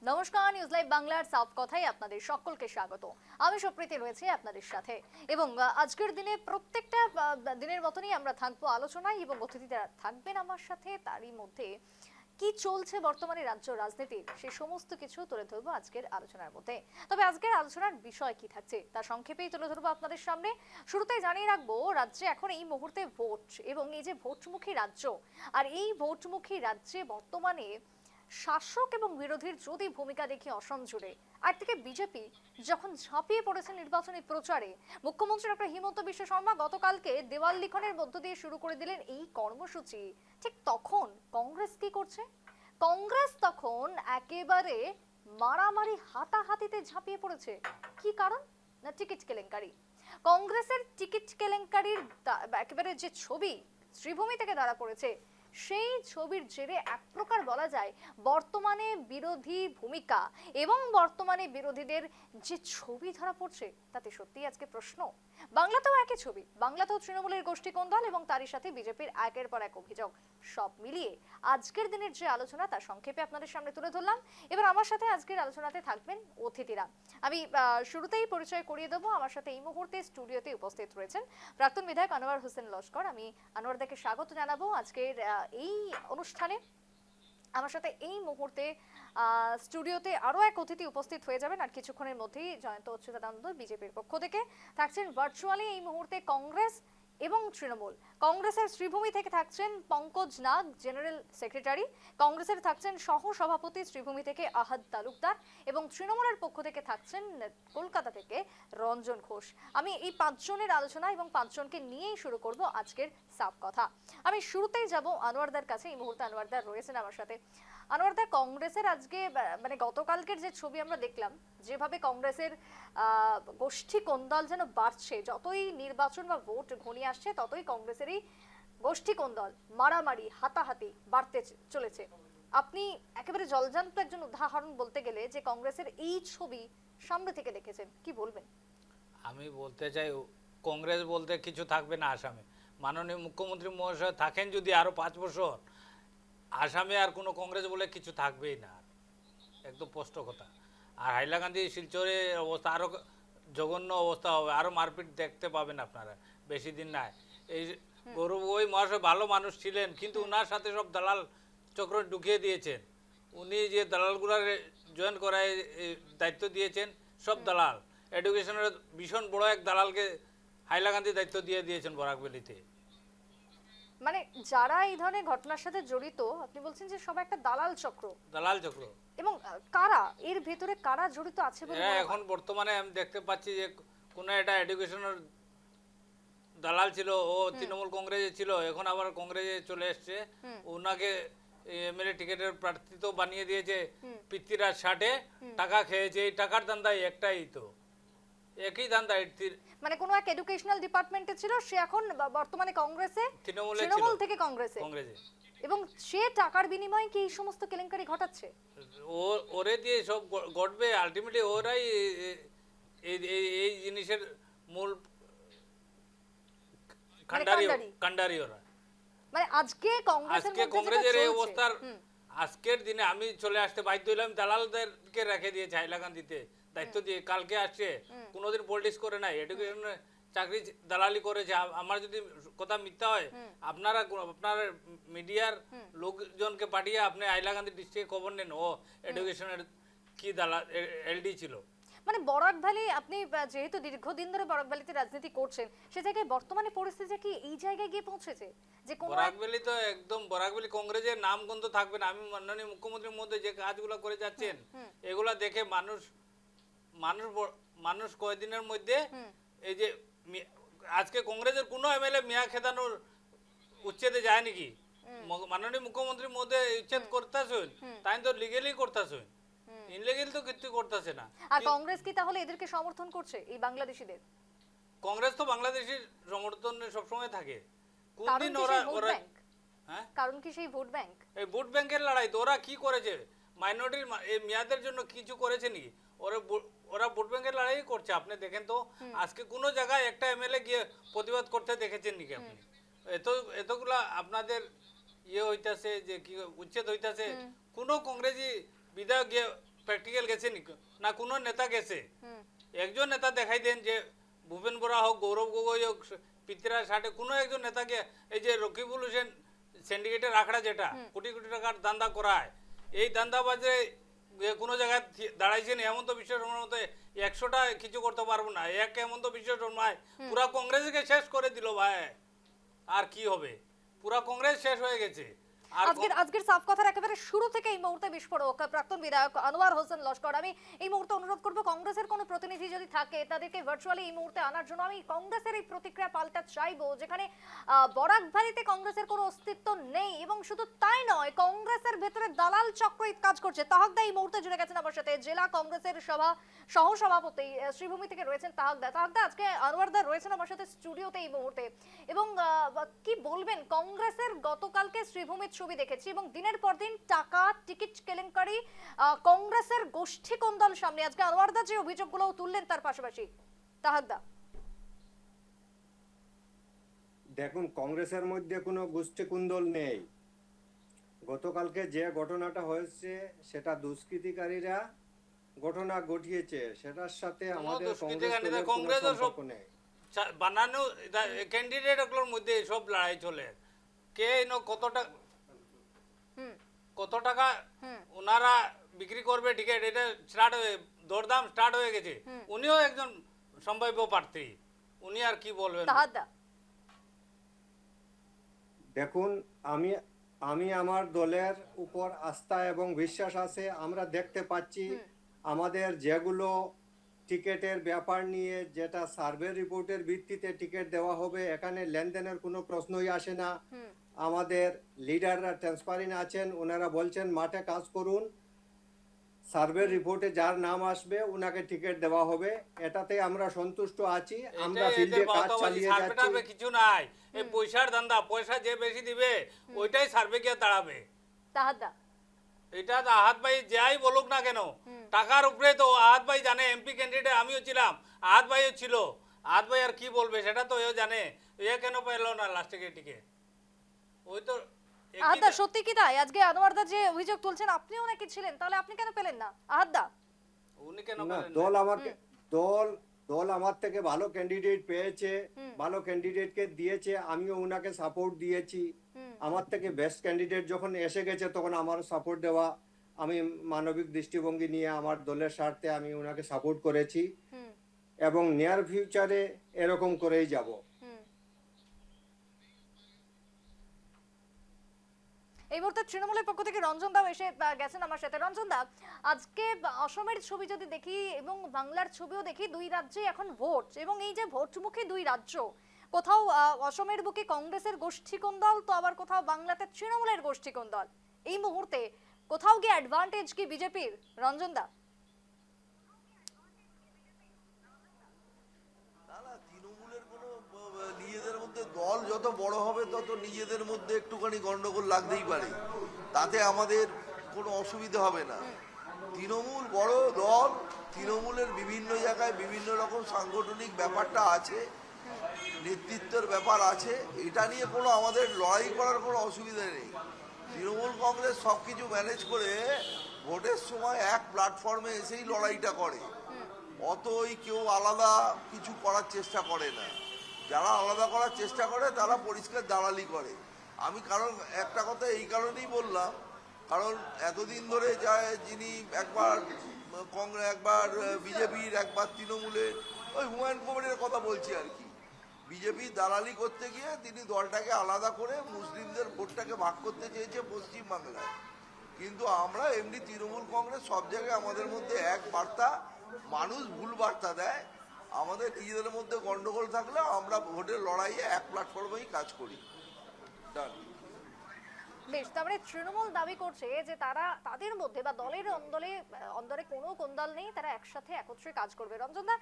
নমস্কার, news live বাংলার সাফ কথায় আপনাদের সকলকে স্বাগত। আমি সুপ্রীতি রয়েছি আপনাদের সাথে এবং আজকের দিনে প্রত্যেকটা দিনের মতনই আমরা থাকবো আলোচনায় এবং অতিথিরা থাকবেন আমার সাথে। তারই মধ্যে কি চলছে বর্তমানে রাজ্য রাজনীতির সে সমস্ত কিছু তুলে ধরবো আজকের আলোচনার মধ্যে। তবে আজকের আলোচনার বিষয় কি থাকছে তা সংক্ষেপেই তুলে ধরবো আপনাদের সামনে। শুরুতেই জানিয়ে রাখবো, রাজ্যে এখন এই মুহূর্তে ভোট এবং এই যে ভোটমুখী রাজ্য, আর এই ভোটমুখী রাজ্যে বর্তমানে শাসক এবং বিরোধীর যদি ভূমিকা দেখি অসম জুড়ে, আর থেকে বিজেপি যখন ঝাঁপিয়ে পড়েছে নির্বাচনী প্রচারে, মুখ্যমন্ত্রী ডক্টর হিমন্ত বিশ্ব শর্মা গতকালকে দেওয়াল লিখনের মধ্য দিয়ে শুরু করে দিলেন এই কর্মসূচি। ঠিক তখন কংগ্রেস কি করছে? কংগ্রেস তখন একেবারে মারামারি হাতাহাতিতে ঝাঁপিয়ে পড়েছে। কি কারণ? না টিকিট কেলেঙ্কারি। কংগ্রেসের টিকিট কেলেঙ্কারির একেবারে যে ছবি শ্রীভূমি থেকে ধরা পড়েছে, সেই ছবির জেরে এক প্রকার বলা যায় বর্তমানে বিরোধী ভূমিকা এবং বর্তমানে বিরোধীদের যে ছবি ধরা পড়ছে তাতে সত্যি আজকে প্রশ্ন। বাংলাতেও একই ছবি, বাংলাতেও তৃণমূলের গোষ্ঠী কোন্দল এবং তারই সাথে বিজেপির একের পর এক অভিযোগ। সব মিলিয়ে আজকের দিনের যে আলোচনা তা সংক্ষেপে আপনাদের সামনে তুলে ধরলাম। এবার আমার সাথে আজকের আলোচনাতে থাকবেন অতিথিরা। আমি শুরুতেই পরিচয় করিয়ে দেবো। আমার সাথে এই মুহূর্তে স্টুডিওতে উপস্থিত রয়েছেন প্রাক্তন বিধায়ক আনোয়ার হোসেন লস্কর। আমি আনোয়ারদাকে স্বাগত জানাবো আজকের এই অনুষ্ঠানে। আমার সাথে এই মুহূর্তে স্টুডিওতে আরো এক অতিথি উপস্থিত হয়ে যাবেন আর কিছুক্ষণের মধ্যেই জয়ন্ত অচ্যুতানন্দ বিজেপির পক্ষ থেকে থাকছেন ভার্চুয়ালি এই মুহূর্তে কংগ্রেস এবং তৃণমূল। কংগ্রেসের শ্রীভূমি থেকে থাকছেন পঙ্কজ নাগ, জেনারেল সেক্রেটারি। কংগ্রেসের থাকছেন সহ সভাপতি শ্রীভূমি থেকে আহাদ তালুকদার এবং তৃণমূলের পক্ষ থেকে থাকছেন কলকাতা থেকে রঞ্জন ঘোষ। আমি এই পাঁচজনের আলোচনা এবং পাঁচজনকে নিয়েই শুরু করব আজকের সাফ কথা। আমি শুরুতেই যাব আনোয়ারদার কাছে। এই মুহূর্তে আনোয়ারদা রয়েছেন আমার সাথে। আনোয়ারদা, কংগ্রেসের আজকে মানে গতকালকের যে ছবি আমরা দেখলাম, যেভাবে কংগ্রেসের গোষ্ঠী কোন্দল যেন বাড়ছে, যতই নির্বাচন বা ভোট ঘনিয়ে আসছে ততই কংগ্রেসেরই গোষ্ঠী কোন্দল, মারামারি, হাতাহাতি বাড়তে চলেছে। আপনি একেবারে জলজান্ত একজন উদাহরণ বলতে গেলে যে কংগ্রেসের এই ছবি সামনে থেকে দেখেছেন, কি বলবেন? আমি বলতে চাই, কংগ্রেস বলতে কিছু থাকবে না আসামে। মাননীয় মুখ্যমন্ত্রী মহাশয় থাকেন যদি আরও 5 বছর, আসামে আর কোনো কংগ্রেস বলে কিছু থাকবেই না, একদম স্পষ্ট কথা। আর হাইলাকান্দি শিলচরের অবস্থা আরও জঘন্য অবস্থা হবে, আরও মারপিট দেখতে পাবেন আপনারা বেশি দিন নাই। এই গৌরব ওই মহাশয় ভালো মানুষ ছিলেন, কিন্তু ওনার সাথে সব দালাল চক্র ঢুকিয়ে দিয়েছেন। উনি যে দালালগুলার জয়েন করায় দায়িত্ব দিয়েছেন, সব দালাল। এডুকেশনের ভীষণ বড় এক দালালকে হাইলাকান্দি দায়িত্ব দিয়ে দিয়েছেন বরাকবেলিতে। মানে যারা এই ধরনের ঘটনার সাথে জড়িত, আপনি বলছেন যে সব একটা দালাল চক্র। দালাল চক্র। এবং কারা এর ভেতরে কারা জড়িত আছে বলে মনে হয়? এখন বর্তমানে আমি দেখতে পাচ্ছি যে কোনো একটা এডুকেশনের দালাল ছিল, ও তৃণমূল কংগ্রেসে ছিল, এখন আবার কংগ্রেসে চলে এসছে। ওনাকে এমএলএ টিকেটের প্রার্থী তো বানিয়ে দিয়েছে, পিতৃরাজ 60-এ টাকা খেয়েছে। এই টাকার ধান্দাই একটাই, তো একই ধান্দা। মানে কোনো এক এডুকেশনাল ডিপার্টমেন্টে ছিল, সে এখন বর্তমানে কংগ্রেসে, তৃণমূল থেকে কংগ্রেসে। এবং সে টাকার বিনিময়ে কি এই সমস্ত কেলেঙ্কারি ঘটাচ্ছে? ওরে দিয়ে সব ঘটবে। আলটিমেটলি ওরাই এই জিনিসের মূল কান্ডারি ওরা। মানে আজকে কংগ্রেসের এই অবস্থার আজকের দিনে আমি চলে আসতে বাধ্য হইলাম। দালালদেরকে রেখে দিয়েছে হাইলাকান্দিতে দায়িত্ব দিয়ে। কালকে আসছে, কোনোদিন পলিটিক্স করে নাই, এডুকেশন চাকরি দালালি করেছে। আমার যদি কথা মিথ্যা হয়, আপনারা আপনার মিডিয়ার লোকজনকে পাঠিয়ে আপনি হাইলাকান্দি ডিস্ট্রিক্টে খবর নেন, ও এডুকেশনের কি দালাল এলডি ছিল। মানে বরাক ভ্যালি, আপনি যেহেতু দীর্ঘদিন ধরে বরাক ভ্যালিতে রাজনীতি করছেন, সে জায়গায় বর্তমানে পরিস্থিতি কি এই জায়গায় গিয়ে পৌঁছেছে যে বরাক ভ্যালি তো একদম, বরাক ভ্যালি কংগ্রেসের নাম গন্ধ থাকবে না। আমি মাননীয় মুখ্যমন্ত্রীর মধ্যে যে কাজগুলো করে যাচ্ছেন, এগুলা দেখে মানুষ কয়েকদিনের মধ্যে এই যে আজকে কংগ্রেসের কোনো এমএলএ মিয়া খেদানোর উচ্ছেদে যায় নাকি? মাননীয় মুখ্যমন্ত্রীর মধ্যে উচ্ছেদ করতেছেন, তাই তো লিগেলি করতেছেন, ইনলিগেল তো কিছু করতেছে না। আর কংগ্রেস কি তাহলে এদেরকে সমর্থন করছে, এই বাংলাদেশিদের? কংগ্রেস তো বাংলাদেশের সমর্থনে সবসময় থাকে। কোনদিন ওরা হ্যাঁ, কারণ কি সেই ভোট ব্যাংক? এই ভোট ব্যাংকের লড়াই তো। ওরা কি করেছে মাইনরিটির এই মেয়াদের জন্য? কিছু করেছে নাকি? ওরা ভোট ব্যাংকের লড়াই করছে। আপনি দেখেন তো, আজকে কোনো জায়গায় একটা এমএলএ গিয়ে প্রতিবাদ করতে দেখেছেন নাকি আপনি? এতগুলা আপনাদের ইয়ে হইতাছে যে কি উচ্ছেদ হইতাছে, কোনো কংগ্রেসি বিধায়ক গিয়ে প্র্যাকটিক্যাল গেছে নি না কোনো নেতা গেছে? হুম একজন নেতা দেখাই দেন যে ভূপেন বরা হোক, গৌরব গগৈ হোক, পৃথ্বীরাজ ষাটে কোনো একজন নেতাকে, এই যে রকিবুল হোসেন সিন্ডিকেটের আখড়া যেটা কোটি কোটি টাকার দান্দা করায়, এই দান্দাবাজে কোনো জায়গায় দাঁড়াইছেন হেমন্ত বিশ্ব শর্মার মতো 100টা কিছু করতে পারবো না। এক হেমন্ত বিশ্ব শর্মায় পুরা কংগ্রেসকে শেষ করে দিল ভাই। আর কি হবে? পুরা কংগ্রেস শেষ হয়ে গেছে। আর আজকের সাফ কথার একেবারে শুরু থেকে এই মুহূর্তে বিস্ফোরক প্রাক্তন বিধায়ক আনোয়ার হোসেন লস্কর, আমি এই মুহূর্তে অনুরোধ করব কংগ্রেসের কোনো প্রতিনিধি যদি থাকে তাদেরকে ভার্চুয়ালি এই মুহূর্তে আনার জন্য। আমি কংগ্রেসের এই প্রতিক্রিয়া পাল্টা চাইবো, যেখানে বরাকভালিতে কংগ্রেসের কোনো অস্তিত্ব নেই এবং শুধু তাই নয়, কংগ্রেসের ভেতরে দালাল চক্র কাজ করছে। তাহাকদা এই মুহূর্তে জুড়ে গেছেন আমার সাথে, জেলা কংগ্রেসের সহসভাপতি শ্রীভূমি থেকে রয়েছেন তাহাকদা। তাহাকদা, আজকে আনোয়ারদা রয়েছেন আমার সাথে স্টুডিওতে এই মুহূর্তে, এবং কি বলবেন, কংগ্রেসের গতকালকে শ্রীভূমির ছবি দেখেছি এবং দিনের পর দিন টাকা, টিকিট কেলেঙ্কারি, কংগ্রেসের গোষ্ঠী কোন্দল সামনে। আজকে আনোয়ারদা যে অভিযোগগুলো তুললেন তার পাশাপাশি তাহাকদা। দেখুন, কংগ্রেসের মধ্যে কোনো গোষ্ঠী কুন্দল নেই। গতকালকে যে ঘটনাটা হয়েছে সেটা দুষ্কৃতিকারীরা ঘটনা ঘটিয়েছে, সেটার সাথে আমাদের কংগ্রেসও সব বানানো ক্যান্ডিডেটগুলোর মধ্যে সব লড়াই চলে। কে কত টাকা ওনারা বিক্রি করবে টিকিট, এটা স্টার্ট হয়ে দরদাম স্টার্ট হয়ে গেছে। উনিও একজন সম্ভাব্য প্রার্থী, উনি আর কি বলবেন? দেখুন, আমি আমার দলের উপর আস্থা এবং বিশ্বাস আছে। আমরা দেখতে পাচ্ছি আমাদের যেগুলো টিকেটের ব্যাপার নিয়ে, যেটা সার্ভে রিপোর্টের ভিত্তিতে টিকিট দেওয়া হবে, এখানে লেনদেনের কোনো প্রশ্নই আসে না। আমাদের লিডাররা ট্রান্সপারেন্ট আছেন, ওনারা বলছেন মাঠে কাজ করুন, সার্ভে রিপোর্টে যার নাম আসবে ওনাকে টিকিট দেওয়া হবে। এটাতে আমরা সন্তুষ্ট আছি। আমরা ফিল্ডে কাজ চালিয়ে যাচ্ছি। কিছু নাই, এই পয়সার ধান্দা, পয়সা যে বেশি দিবে ওইটাই সার্ভে গিয়ে দাঁড়াবে। এটা আহাত ভাই যাই বলুক না কেন, টাকার উপরে তো আহাত ভাই জানে। এমপি ক্যান্ডিডেট আমিও ছিলাম, আহাত ভাইও ছিল। আহাত ভাই আর কি বলবে সেটা তো এও জানে। এ কেন পেলো না লাস্টে গিয়ে টিকিট? ওই তো আহাদা, সত্যি কি তাই? আজকে আনোয়ারদা যে অভিযোগ তুলছেন, আপনিও নাকি ছিলেন, তাহলে আপনি কেন পেলেন না আহাদা? উনি কেন না, পেলেন? দল আমার থেকে ভালো ক্যান্ডিডেট পেয়েছে, ভালো ক্যান্ডিডেটকে দিয়েছে, আমিও উনাকে সাপোর্ট দিয়েছি। আমার থেকে বেস্ট ক্যান্ডিডেট যখন এসে গেছে তখন আমার সাপোর্ট দেওয়া, আমি মানবিক দৃষ্টিভঙ্গি নিয়ে আমার দলের স্বার্থে আমি উনাকে সাপোর্ট করেছি এবং নিয়ার ফিউচারে এরকম করেই যাব। এই মুহূর্তে তৃণমূলের পক্ষ থেকে রঞ্জন দাও এসে গেছেন আমার সাথে। রঞ্জন দা, আজকে অসমের ছবি যদি দেখি এবং বাংলার ছবিও দেখি, দুই রাজ্যে এখন ভোট, এবং এই যে ভোটমুখী দুই রাজ্য, কোথাও অসমের বুকে কংগ্রেসের গোষ্ঠী কোন্দল, তো আবার কোথাও বাংলাতে তৃণমূলের গোষ্ঠী কোন্দল। এই মুহূর্তে কোথাও গিয়ে অ্যাডভান্টেজ কি বিজেপির, রঞ্জন দা? নিজেদের মধ্যে দল যত বড় হবে তত নিজেদের মধ্যে একটুখানি গন্ডগোল লাগতেই পারে, তাতে আমাদের কোনো অসুবিধা হবে না। তৃণমূল বড় দল, তৃণমূলের বিভিন্ন জায়গায় বিভিন্ন রকম সাংগঠনিক ব্যাপারটা আছে, নেতৃত্বের ব্যাপার আছে, এটা নিয়ে কোনো আমাদের লড়াই করার কোনো অসুবিধা নেই। তৃণমূল কংগ্রেস সব কিছু ম্যানেজ করে ভোটের সময় এক প্ল্যাটফর্মে এসেই লড়াইটা করে, অতই কেউ আলাদা কিছু করার চেষ্টা করে না। যারা আলাদা করার চেষ্টা করে তারা পরিষ্কার দালালি করে। আমি কারণ একটা কথা এই কারণেই বললাম, কারণ এতদিন ধরে যিনি একবার কংগ্রেস, একবার বিজেপির, একবার তৃণমূলের, ওই হুমায়ুন কবিরের কথা বলছি আর কি, বিজেপি দালালি করতে গিয়ে তিনি দলটাকে আলাদা করে মুসলিমদের ভোটটাকে ভাগ করতে চেয়েছে পশ্চিমবাংলায়। কিন্তু আমরা এমনি তৃণমূল কংগ্রেস সব জায়গায় আমাদের মধ্যে এক বার্তা, মানুষ ভুল বার্তা দেয়, আমাদের নিজেদের মধ্যে গন্ডগোল থাকলে আমরা ভোটের লড়াইয়ে এক প্ল্যাটফর্মেই কাজ করি। বেশ, তারপরে তৃণমূল দাবি করছে যে তারা তাদের মধ্যে বা দলের অন্দরে কোনো কোন্দল নেই, তারা একসাথে একত্রে কাজ করবে। রঞ্জন দা,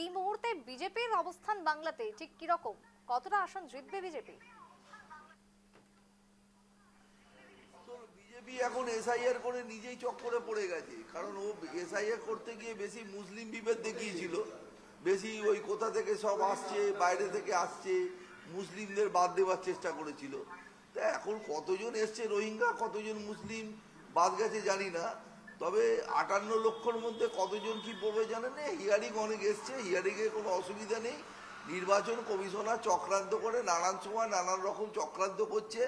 এই মুহূর্তে বিজেপির অবস্থান বাংলাতে ঠিক কি রকম? কতটা আসন জিতবে বিজেপি? বিজেপি এখন এসআইআর করে নিজেই চক্করে পড়ে গেছে, কারণ ও এসআইআর করতে গিয়ে বেশি মুসলিম বিভেদ দেখিয়েছিল, বেশি ওই কোথা থেকে সব আসছে, বাইরে থেকে আসছে, মুসলিমদের বাদ দেওয়ার চেষ্টা করেছিল। তা এখন কতজন এসছে রোহিঙ্গা, কতজন মুসলিম বাদ গেছে জানি না, তবে 58 লক্ষর মধ্যে কতজন কি পড়বে জানেন না, হিয়ারিং অনেক এসছে, হিয়ারিংয়ে কোনো অসুবিধা নেই। নির্বাচন কমিশনার চক্রান্ত করে নানান সময় নানান রকম চক্রান্ত করছে।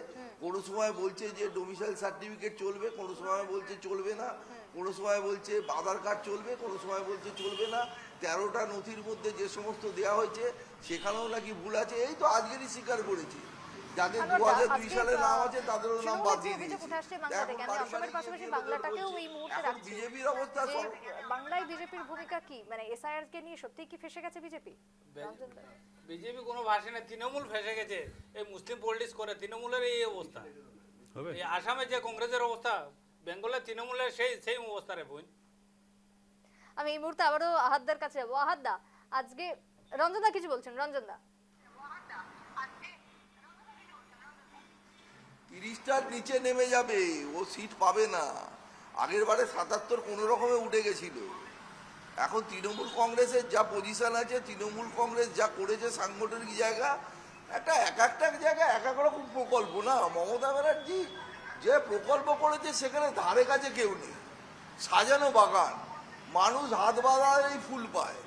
কোনো সময় বলছে যে ডোমিসাইল সার্টিফিকেট চলবে, কোনো সময় বলছে চলবে না, কোনো সময় বলছে আধার কার্ড চলবে, কোনো সময় বলছে চলবে না। 13টা নথির মধ্যে যে সমস্ত দেওয়া হয়েছে সেখানেও নাকি ভুল আছে। এই তো আজকেরই স্বীকার করেছে, যাদের আনোয়ার দা, 2002 সালে নাম আছে তাদেরও নাম তৃণমূলের বাদ যে দিয়ে অভিযোগ দিয়েছে। উঠে আসছে বাংলা থেকে, আমি অসমের পাশাপাশি বাংলাটাকেও এই মুহূর্তে এখন রাখছি, বিজেপির অবস্থা যে সব বাংলায় বিজেপির ভূমিকা কি, মানে এসআইআর কে নিয়ে সত্যিই কি ফেসে গেছে বিজেপি? বিজেপি কোনো ভাষণে তৃণমূল ফেসে গেছে, এই মুসলিম পলিটিক্স করে তৃণমূলের এই অবস্থা। হবে এই আসামে যে কংগ্রেসের অবস্থা, বেঙ্গলের তৃণমূলের সেই অবস্থা রে বোন। আমি এই মুহূর্তে আবারও আহাদদার কাছে যাবো। আহাদদা, আজকে রঞ্জনদা কিছু বলছেন, রঞ্জনদা। 30টার নিচে নেমে যাবে, ও সিট পাবে না। আগের বারে 77 কোনো রকমে উঠে গেছিল। এখন তৃণমূল কংগ্রেসের যা পজিশন আছে, তৃণমূল কংগ্রেস যা করেছে সাংগঠনিক জায়গা, এক একটা জায়গায় এক এক রকম প্রকল্প না। মমতা ব্যানার্জি যে প্রকল্প করেছে সেখানে ধারে কাছে কেউ নেই, সাজানো বাগান। মানুষ হাত বাড়ালেই ফুল পায়,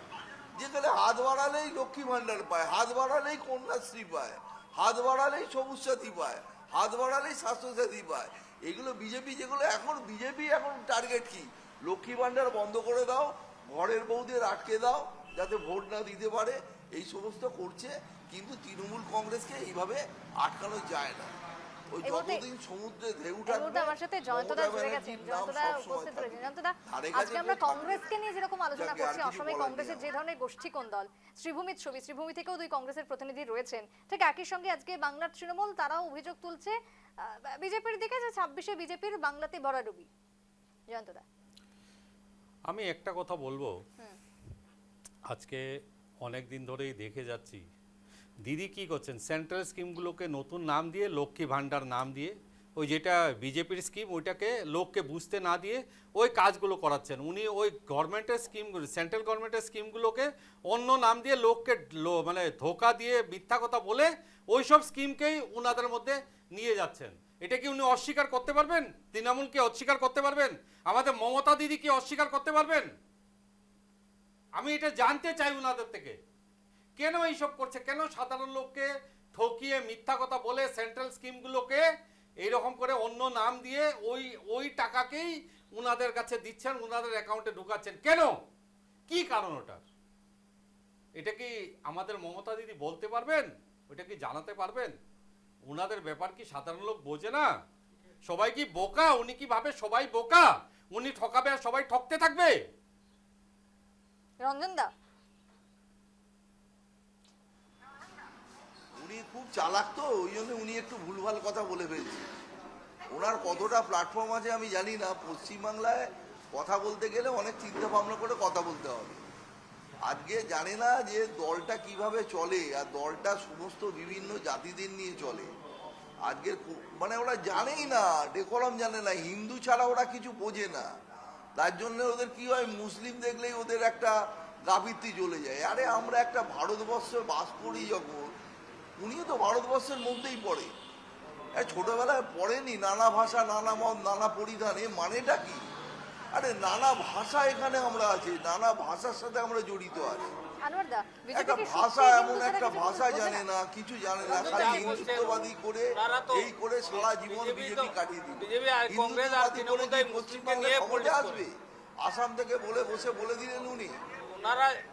যেখানে হাত বাড়ালেই লক্ষ্মী ভাণ্ডার পায়, হাত বাড়ালেই কন্যাশ্রী পায়, হাত বাড়ালেই সবুজ সাথী পায়, হাত বাড়ালেই স্বাস্থ্যসাথী পায়। এগুলো বিজেপি, যেগুলো এখন বিজেপি এখন টার্গেট কি, লক্ষ্মী ভাণ্ডার বন্ধ করে দাও, ঘরের বউদের আটকে দাও যাতে ভোট না দিতে পারে, এই সমস্ত করছে। কিন্তু তৃণমূল কংগ্রেসকে এইভাবে আটকানো যায় না। ওই এই মুহূর্তে- যতদিন সমুদ্রে ঢেউ এই উঠাবে, মুহূর্তে আমার সাথে জয়ন্তদা মমতা জুড়ে গেছেন। ব্যানার্জির নাম জয়ন্তদা সবসময় উপস্থিত থাকবে। রয়েছেন। জয়ন্তদা, ধারে আজকে কাছে আমরা কেউ থাকবে কংগ্রেসকে নিয়ে যেরকম আলোচনা যাকে আর করছি, কিছু অসমে বলার কংগ্রেসের নেই যে ধরনের গোষ্ঠী কোন দল, শ্রীভূমির ছবি, শ্রীভূমি থেকেও দুই কংগ্রেসের প্রতিনিধি রয়েছেন, ঠিক একই সঙ্গে আজকে বাংলার তৃণমূল তারাও অভিযোগ তুলছে বিজেপির দিকে, যে 26-এ বিজেপির বাংলাতে ভরাডুবি। জয়ন্তদা, আমি একটা কথা বলবো, আজকে অনেক দিন ধরেই দেখে যাচ্ছি দিদি কি করছেন, সেন্ট্রাল স্কিমগুলোকে নতুন নাম দিয়ে লক্ষ্মী ভাণ্ডার নাম দিয়ে, ওই যেটা বিজেপির স্কিম ওইটাকে লোককে বুঝতে না দিয়ে ওই কাজগুলো করাচ্ছেন উনি। ওই গভর্নমেন্টের স্কিমগুলো, সেন্ট্রাল গভর্নমেন্টের স্কিমগুলোকে অন্য নাম দিয়ে লোককে মানে ধোকা দিয়ে মিথ্যা কথা বলে ওই সব স্কিমকেই উনাদের মধ্যে নিয়ে যাচ্ছেন। এটা কি উনি অস্বীকার করতে পারবেন? তৃণমূল কি অস্বীকার করতে পারবেন? আমাদের মমতা দিদি কি অস্বীকার করতে পারবেন? আমি এটা জানতে চাই উনাদের থেকে, কেন এইসব করছে, কেন সাধারণ লোককে ঠকিয়ে মিথ্যা কথা বলে সেন্ট্রাল স্কিমগুলোকে এইরকম করে অন্য নাম দিয়ে ওই টাকাকেই উনাদের কাছে দিচ্ছেন, উনাদের অ্যাকাউন্টে ঢুকাচ্ছেন, কেন, কি কারণ ওটার? এটা কি আমাদের মমতা দিদি বলতে পারবেন? ওটা কি জানাতে পারবেন? উনাদের ব্যাপার কি সাধারণ লোক বোঝে না? সবাই কি বোকা? উনি কি ভাবে সবাই বোকা? উনি ঠকাবে আর সবাই ঠকতে থাকবে? রঞ্জনদা, উনি খুব চালাক তো, ওই জন্য উনি একটু ভুলভাল কথা বলে ফেলছে। ওনার কতটা প্ল্যাটফর্ম আছে আমি জানি না। পশ্চিমবাংলায় কথা বলতে গেলে অনেক চিন্তা ভাবনা করে কথা বলতে হবে। আজকে জানে না যে দলটা কিভাবে চলে, আর দলটা সমস্ত বিভিন্ন জাতিদের নিয়ে চলে। আজকের মানে ওরা জানেই না, ডেকোরাম জানে না, হিন্দু ছাড়া ওরা কিছু বোঝে না। তার জন্য ওদের কি হয়, মুসলিম দেখলেই ওদের একটা গাফিতি চলে যায়। আরে আমরা একটা ভারতবর্ষে বাস করি যখন, উনিও তো ভারতবর্ষের মধ্যেই পড়ে। ছোটবেলায় পড়েনি নানা ভাষা, নানা মত, নানা পরিধান, এ মানেটা কি? আরে নানা ভাষা এখানে আমরা আছি, নানা ভাষার সাথে আমরা জড়িত আছি। আনোয়ারদা, একটা বিজেপি কি ভাষা, সত্যি এমন হিন্দু ছাড়া একটা কিছু ভাষা বোঝে জানে না, কিছু জানে না, খালি হিন্দুত্ববাদী করে এই করে সারা জীবন বিজেপি কাটিয়ে দিল। বিজেপি আর কংগ্রেস আর তৃণমূল মুসলিমকে নিয়ে ক্ষমতা আসবে? আসাম থেকে বলে দিলেন উনি।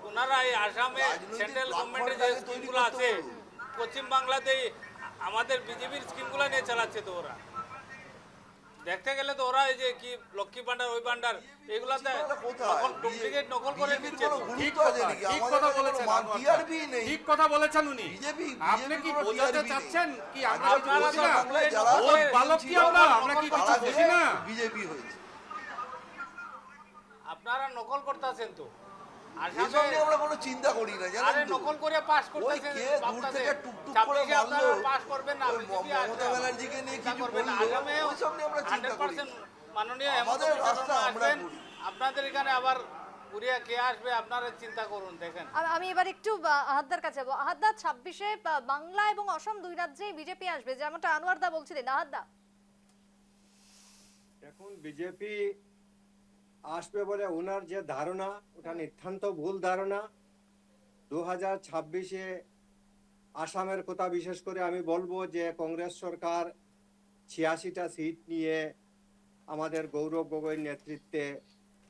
ওনারা এই আসামে রাজনৈতিক সেন্ট্রাল গভর্নমেন্টের যে প্ল্যাটফর্মটাকে তৈরি স্কিমগুলো করতে আছে, হবে। পশ্চিম বাংলাতেই আমাদের বিজেপির স্কিমগুলো নিয়ে চালাচ্ছে তো ওরা। দেখতে গেলে তো ওরা এই যে কি লক্ষ্মী ভান্ডার, ওই ভান্ডার, এগুলাতে ডুপ্লিকেট নকল করে দিচ্ছে তো। ঠিক কথা বলেছেন আনোয়ার, ঠিক কথা বলেছেন উনি। আপনি কি বোঝাতে চাচ্ছেন কি আমরা কিছু আপনারা বুঝি তো না? ডুপ্লিকেট যারা নকল করে- বালক কি আমরা কি কিছু বুঝি না? বিজেপি হয়েছে। আপনারা নকল করতেছেন তো। এই জন্য আমরা কোনো চিন্তা করি না, আরে জানেন তো? নকল করে পাস ওই করতেছেন, কে দূর ভাবতেছেন থেকে টুকটুক করে 26-এ মারলো, আপনারা পাস করবেন না, ওই বিজেপি মমতা ব্যানার্জিকে নিয়ে চিন্তা কিছু করবেন না। বললো, আগামীও ওইসব নিয়ে আমরা চিন্তা করি না। 100% মাননীয় হেমন্ত আমাদের বিশ্ব রাস্তা শর্মা আমরা আসবেন, করি। আপনাদের এখানে আবার ঘুরিয়ে কে আসবে আপনারা চিন্তা করুন, দেখেন। আমি এবার একটু আহাদদার কাছে যাবো। আহাদদা, 26-এ বাংলা এবং অসম দুই রাজ্যেই বিজেপি আসবে, যেমনটা আনোয়ারদা বলছিলেন। আহাদদা, এখন বিজেপি আসবে বলে ওনার যে ধারণা ওটা নিতান্ত ভুল ধারণা। 2026-এ আসামের কথা বিশেষ করে আমি বলবো যে কংগ্রেস সরকার 86টা সিট নিয়ে আমাদের গৌরব গগৈর নেতৃত্বে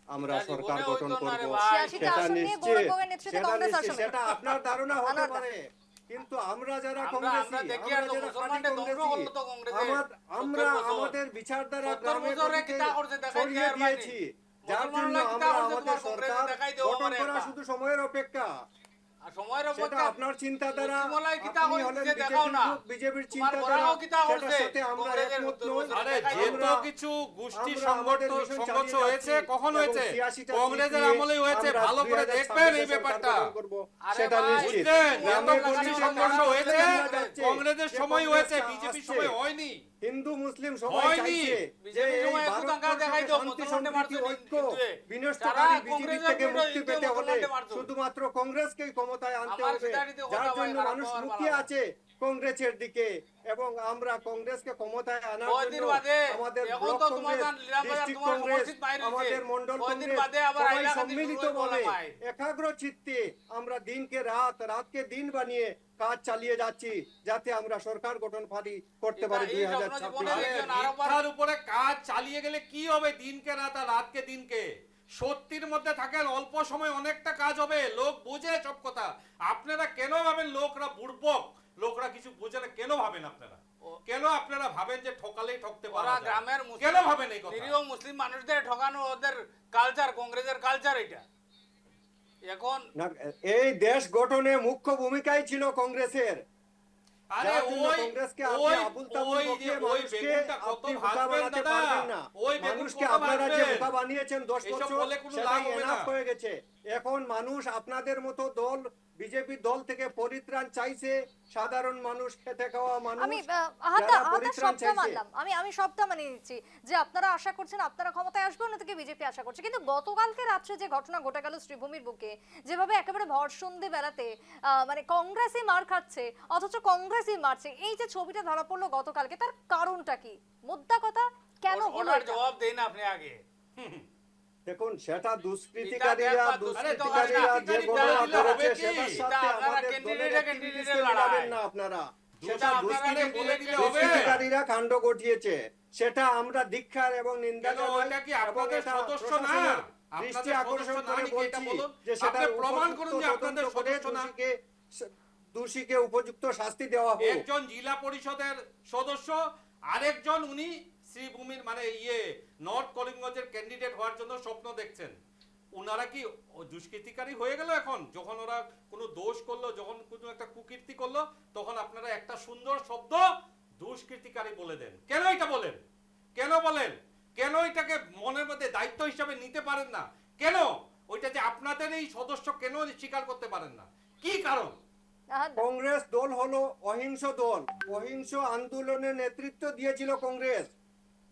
আমরা এটা সরকার জীবনে গঠন হইতো না রে করব। ভাই। 86টা সেটা আসন নিয়ে নিশ্চিত, গৌরব গগৈর নেতৃত্বে সেটা কংগ্রেস নিশ্চিত, আসবে। সেটা আপনার ধারণা হতে আলাদা। পারে, কিন্তু আমরা যারা আমরা কংগ্রেসী, দেখি আমরা আর তো যারা খাঁটি মুসলমানদের ধ্বংস কংগ্রেসী, করলো তো কংগ্রেসে। আমরা 70 বছর। আমাদের বিচারধারা 70 গ্রামে বছরে গঞ্জে কিতা করছে দেখাই ছড়িয়ে দেওয়ার বানি। দিয়েছি, যার জন্য মুসলমানরা কিতা আমরা করছে আমাদের তোমার কংগ্রেসে সরকার দেখাই দেও গঠন আমারে করা একবার। শুধু সময়ের অপেক্ষা। আর সময়ের সেটা অপেক্ষা আপনার চিন্তাধারা, মুসলিমলাই কিতা আপনি করছে হলেন দেখাও না। বিজেপির তোমার চিন্তাধারা, বড়াও কিতা সেটার করছে সাথে আমরা কংগ্রেসের একমত 70 নই। বছরে আরে দেখাই যে দেও। তো কিছু গোষ্ঠী আমরা আমাদের সংঘর্ষ মিশন সংঘর্ষ চালিয়ে হয়েছে, যাচ্ছি কখন এবং হয়েছে? 86টা কংগ্রেসের সিট আমলেই হয়েছে, আমরা ভালো করে 2026 দেখবেন এই সরকার ব্যাপারটা। গঠন করব, আরে সেটা ভাই, নিশ্চিত। বুঝলেন? গ্রামে এত গোষ্ঠী গঞ্জে সংঘর্ষ আমরা হয়েছে, যাচ্ছি, কংগ্রেসের যে সময় হয়েছে, কংগ্রেসটা বিজেপির আসছে। সময় হয়নি। হিন্দু মুসলিম সবাই হয়নি। চাইছে যে বিজেপি এই সময় একটু দাঙ্গা দেখাই ভারতবর্ষকে দাও, শান্তি মুসলমানদের সম্প্রীতি মারছো ঐক্য হিন্দুয়ে। বিনষ্টকারী যারা বিজেপি কংগ্রেসের থেকে বিরোধী মুক্তি হিন্দু পেতে হলে মুসলমানদের মারছো। শুধুমাত্র কংগ্রেসকেই ক্ষমতায় আনতে আমার হবে, সিটারিতে যার কথা ভাই, জন্য খারাপ মানুষ হওয়ার মুখিয়ে ভালো। আছে কংগ্রেসের দিকে, এবং আমরা কংগ্রেসকে ক্ষমতায় আনার কয়দিন জন্য বাদে আমাদের এখন ব্লক তো তোমার কংগ্রেস, গান লীলা বাজার ডিস্ট্রিক্ট তোমার কংগ্রেস, সমর্থিত বাইরে হইছে। আমাদের মন্ডল কয়দিন কংগ্রেস বাদে আবার সবাই হাইলাকান্দি শুরু সম্মিলিতভাবে হইবো ভাই। একাগ্র চিত্তে আমরা দিনকে রাত, রাতকে দিন বানিয়ে কাজ চালিয়ে যাচ্ছি, যাতে আমরা সরকার গঠন করতে পারি এই স্বপ্ন জীবনে 2026-এ। দেখি। আরে মিথ্যার উপরে কাজ চালিয়ে গেলে কি হবে? দিনকে রাত আর রাতকে দিনকে। সত্যির মধ্যে থাকেন, অল্প সময় অনেকটা কাজ হবে। লোক বুঝে সব কথা। আপনারা কেন ভাবেন লোকরা বুড়বক, লোকরা কিছু বুঝে না? কেন ভাবেন আপনারা? কেন আপনারা ভাবেন যে ঠকালেই ঠকতে ওরা পারা যায়? গ্রামের কেন ভাবেন এই কথা? নিরীহ মুসলিম মানুষদের ঠকানো ওদের কালচার, কংগ্রেসের কালচার এটা। এখন না, এই দেশ গঠনে মুখ্য ভূমিকাই ছিল কংগ্রেসের। আরে যার জন্য ওই কংগ্রেসকে আপনি ওই আবুল তাবুল ওই যে বকিয়ে ওই মানুষকে বেগুনটা কত আপনি বোকা ভাজবেন বানাতে দাদা? পারবেন না। ওই বেগুন মানুষকে কত আপনারা যে ভাজবেন? বোকা বানিয়েছেন 10 এসব বছর, বলে কোনো লাভ সেটাই হবে এনাফ না। হয়ে গেছে। এখন মানুষ আপনাদের মতো দল, বিজেপি দল থেকে পরিত্রাণ চাইছে। সাধারণ মানুষ, খেটে খাওয়া মানুষ আমি যারা পরিত্রাণ সবটা চাইছে। মানলাম, আমি সবটা মানিয়ে নিচ্ছি যে আপনারা আশা করছেন আপনারা ক্ষমতায় আসবে, অন্যদিকে বিজেপি আশা করছে। কিন্তু গতকালকে রাত্রে যে ঘটনা ঘটে গেল শ্রীভূমির বুকে, যেভাবে একেবারে ভর সন্ধে বেলাতে মানে কংগ্রেসই মার খাচ্ছে অথচ কংগ্রেসই মারছে, এই যে ছবিটা ধরা পড়লো গতকালকে, তার কারণটা কি? মোদ্দা কথা কেন হলো ওটার এটা? জবাব দেন আপনি আগে। দেখুন, সেটা আরে দুষ্কৃতিকারীরা তো যে রাজনীতিকারী ঘটনা দিলে করেছে হবে কি? সেটার এটা সাথে আপনারা আমাদের ক্যান্ডিডেটে দলের ক্যান্ডিডেটে activities-কে লড়াই। মিলাবেন না আপনারা। সেটা সেটা আপনারা বলে দিলে হবে। দুষ্কৃতিকারীরা কাণ্ড ঘটিয়েছে, সেটা আমরা ধিক্কার এবং নিন্দা কেন জানাই। ওইটা কি এবং আপনাদের এটা সদস্য না? প্রশাসনের আপনাদের দৃষ্টি আকর্ষণ সদস্য না করে নাকি এটা বলছি বলুন? যে সেটা আপনি প্রমাণ করুন যে উপযুক্ত আপনাদের তদন্ত করে সদস্য না। দোষীকে উপযুক্ত শাস্তি দেওয়া হোক। একজন জেলা পরিষদের সদস্য, আরেকজন উনি শ্রীভূমির মানে নর্থ করিমগঞ্জের ক্যান্ডিডেট হওয়ার জন্য স্বপ্ন দেখছেন। ওনারা কি দুষ্কৃতিকারী হয়ে গেল এখন? যখন ওরা কোনো দোষ করলো, যখন কোনো একটা কুকীর্তি করলো, তখন আপনারা একটা সুন্দর শব্দ দুষ্কৃতিকারী বলে দেন। কেন এটা বলেন? কেন বলেন? কেন এটাকে মনের মধ্যে দায়িত্ব হিসাবে নিতে পারেন না? কেন ওইটা যে আপনাদের এই সদস্য কেন স্বীকার করতে পারেন না? কি কারণ? কংগ্রেস দল হলো অহিংস দল। অহিংস আন্দোলনের নেতৃত্ব দিয়েছিল কংগ্রেস।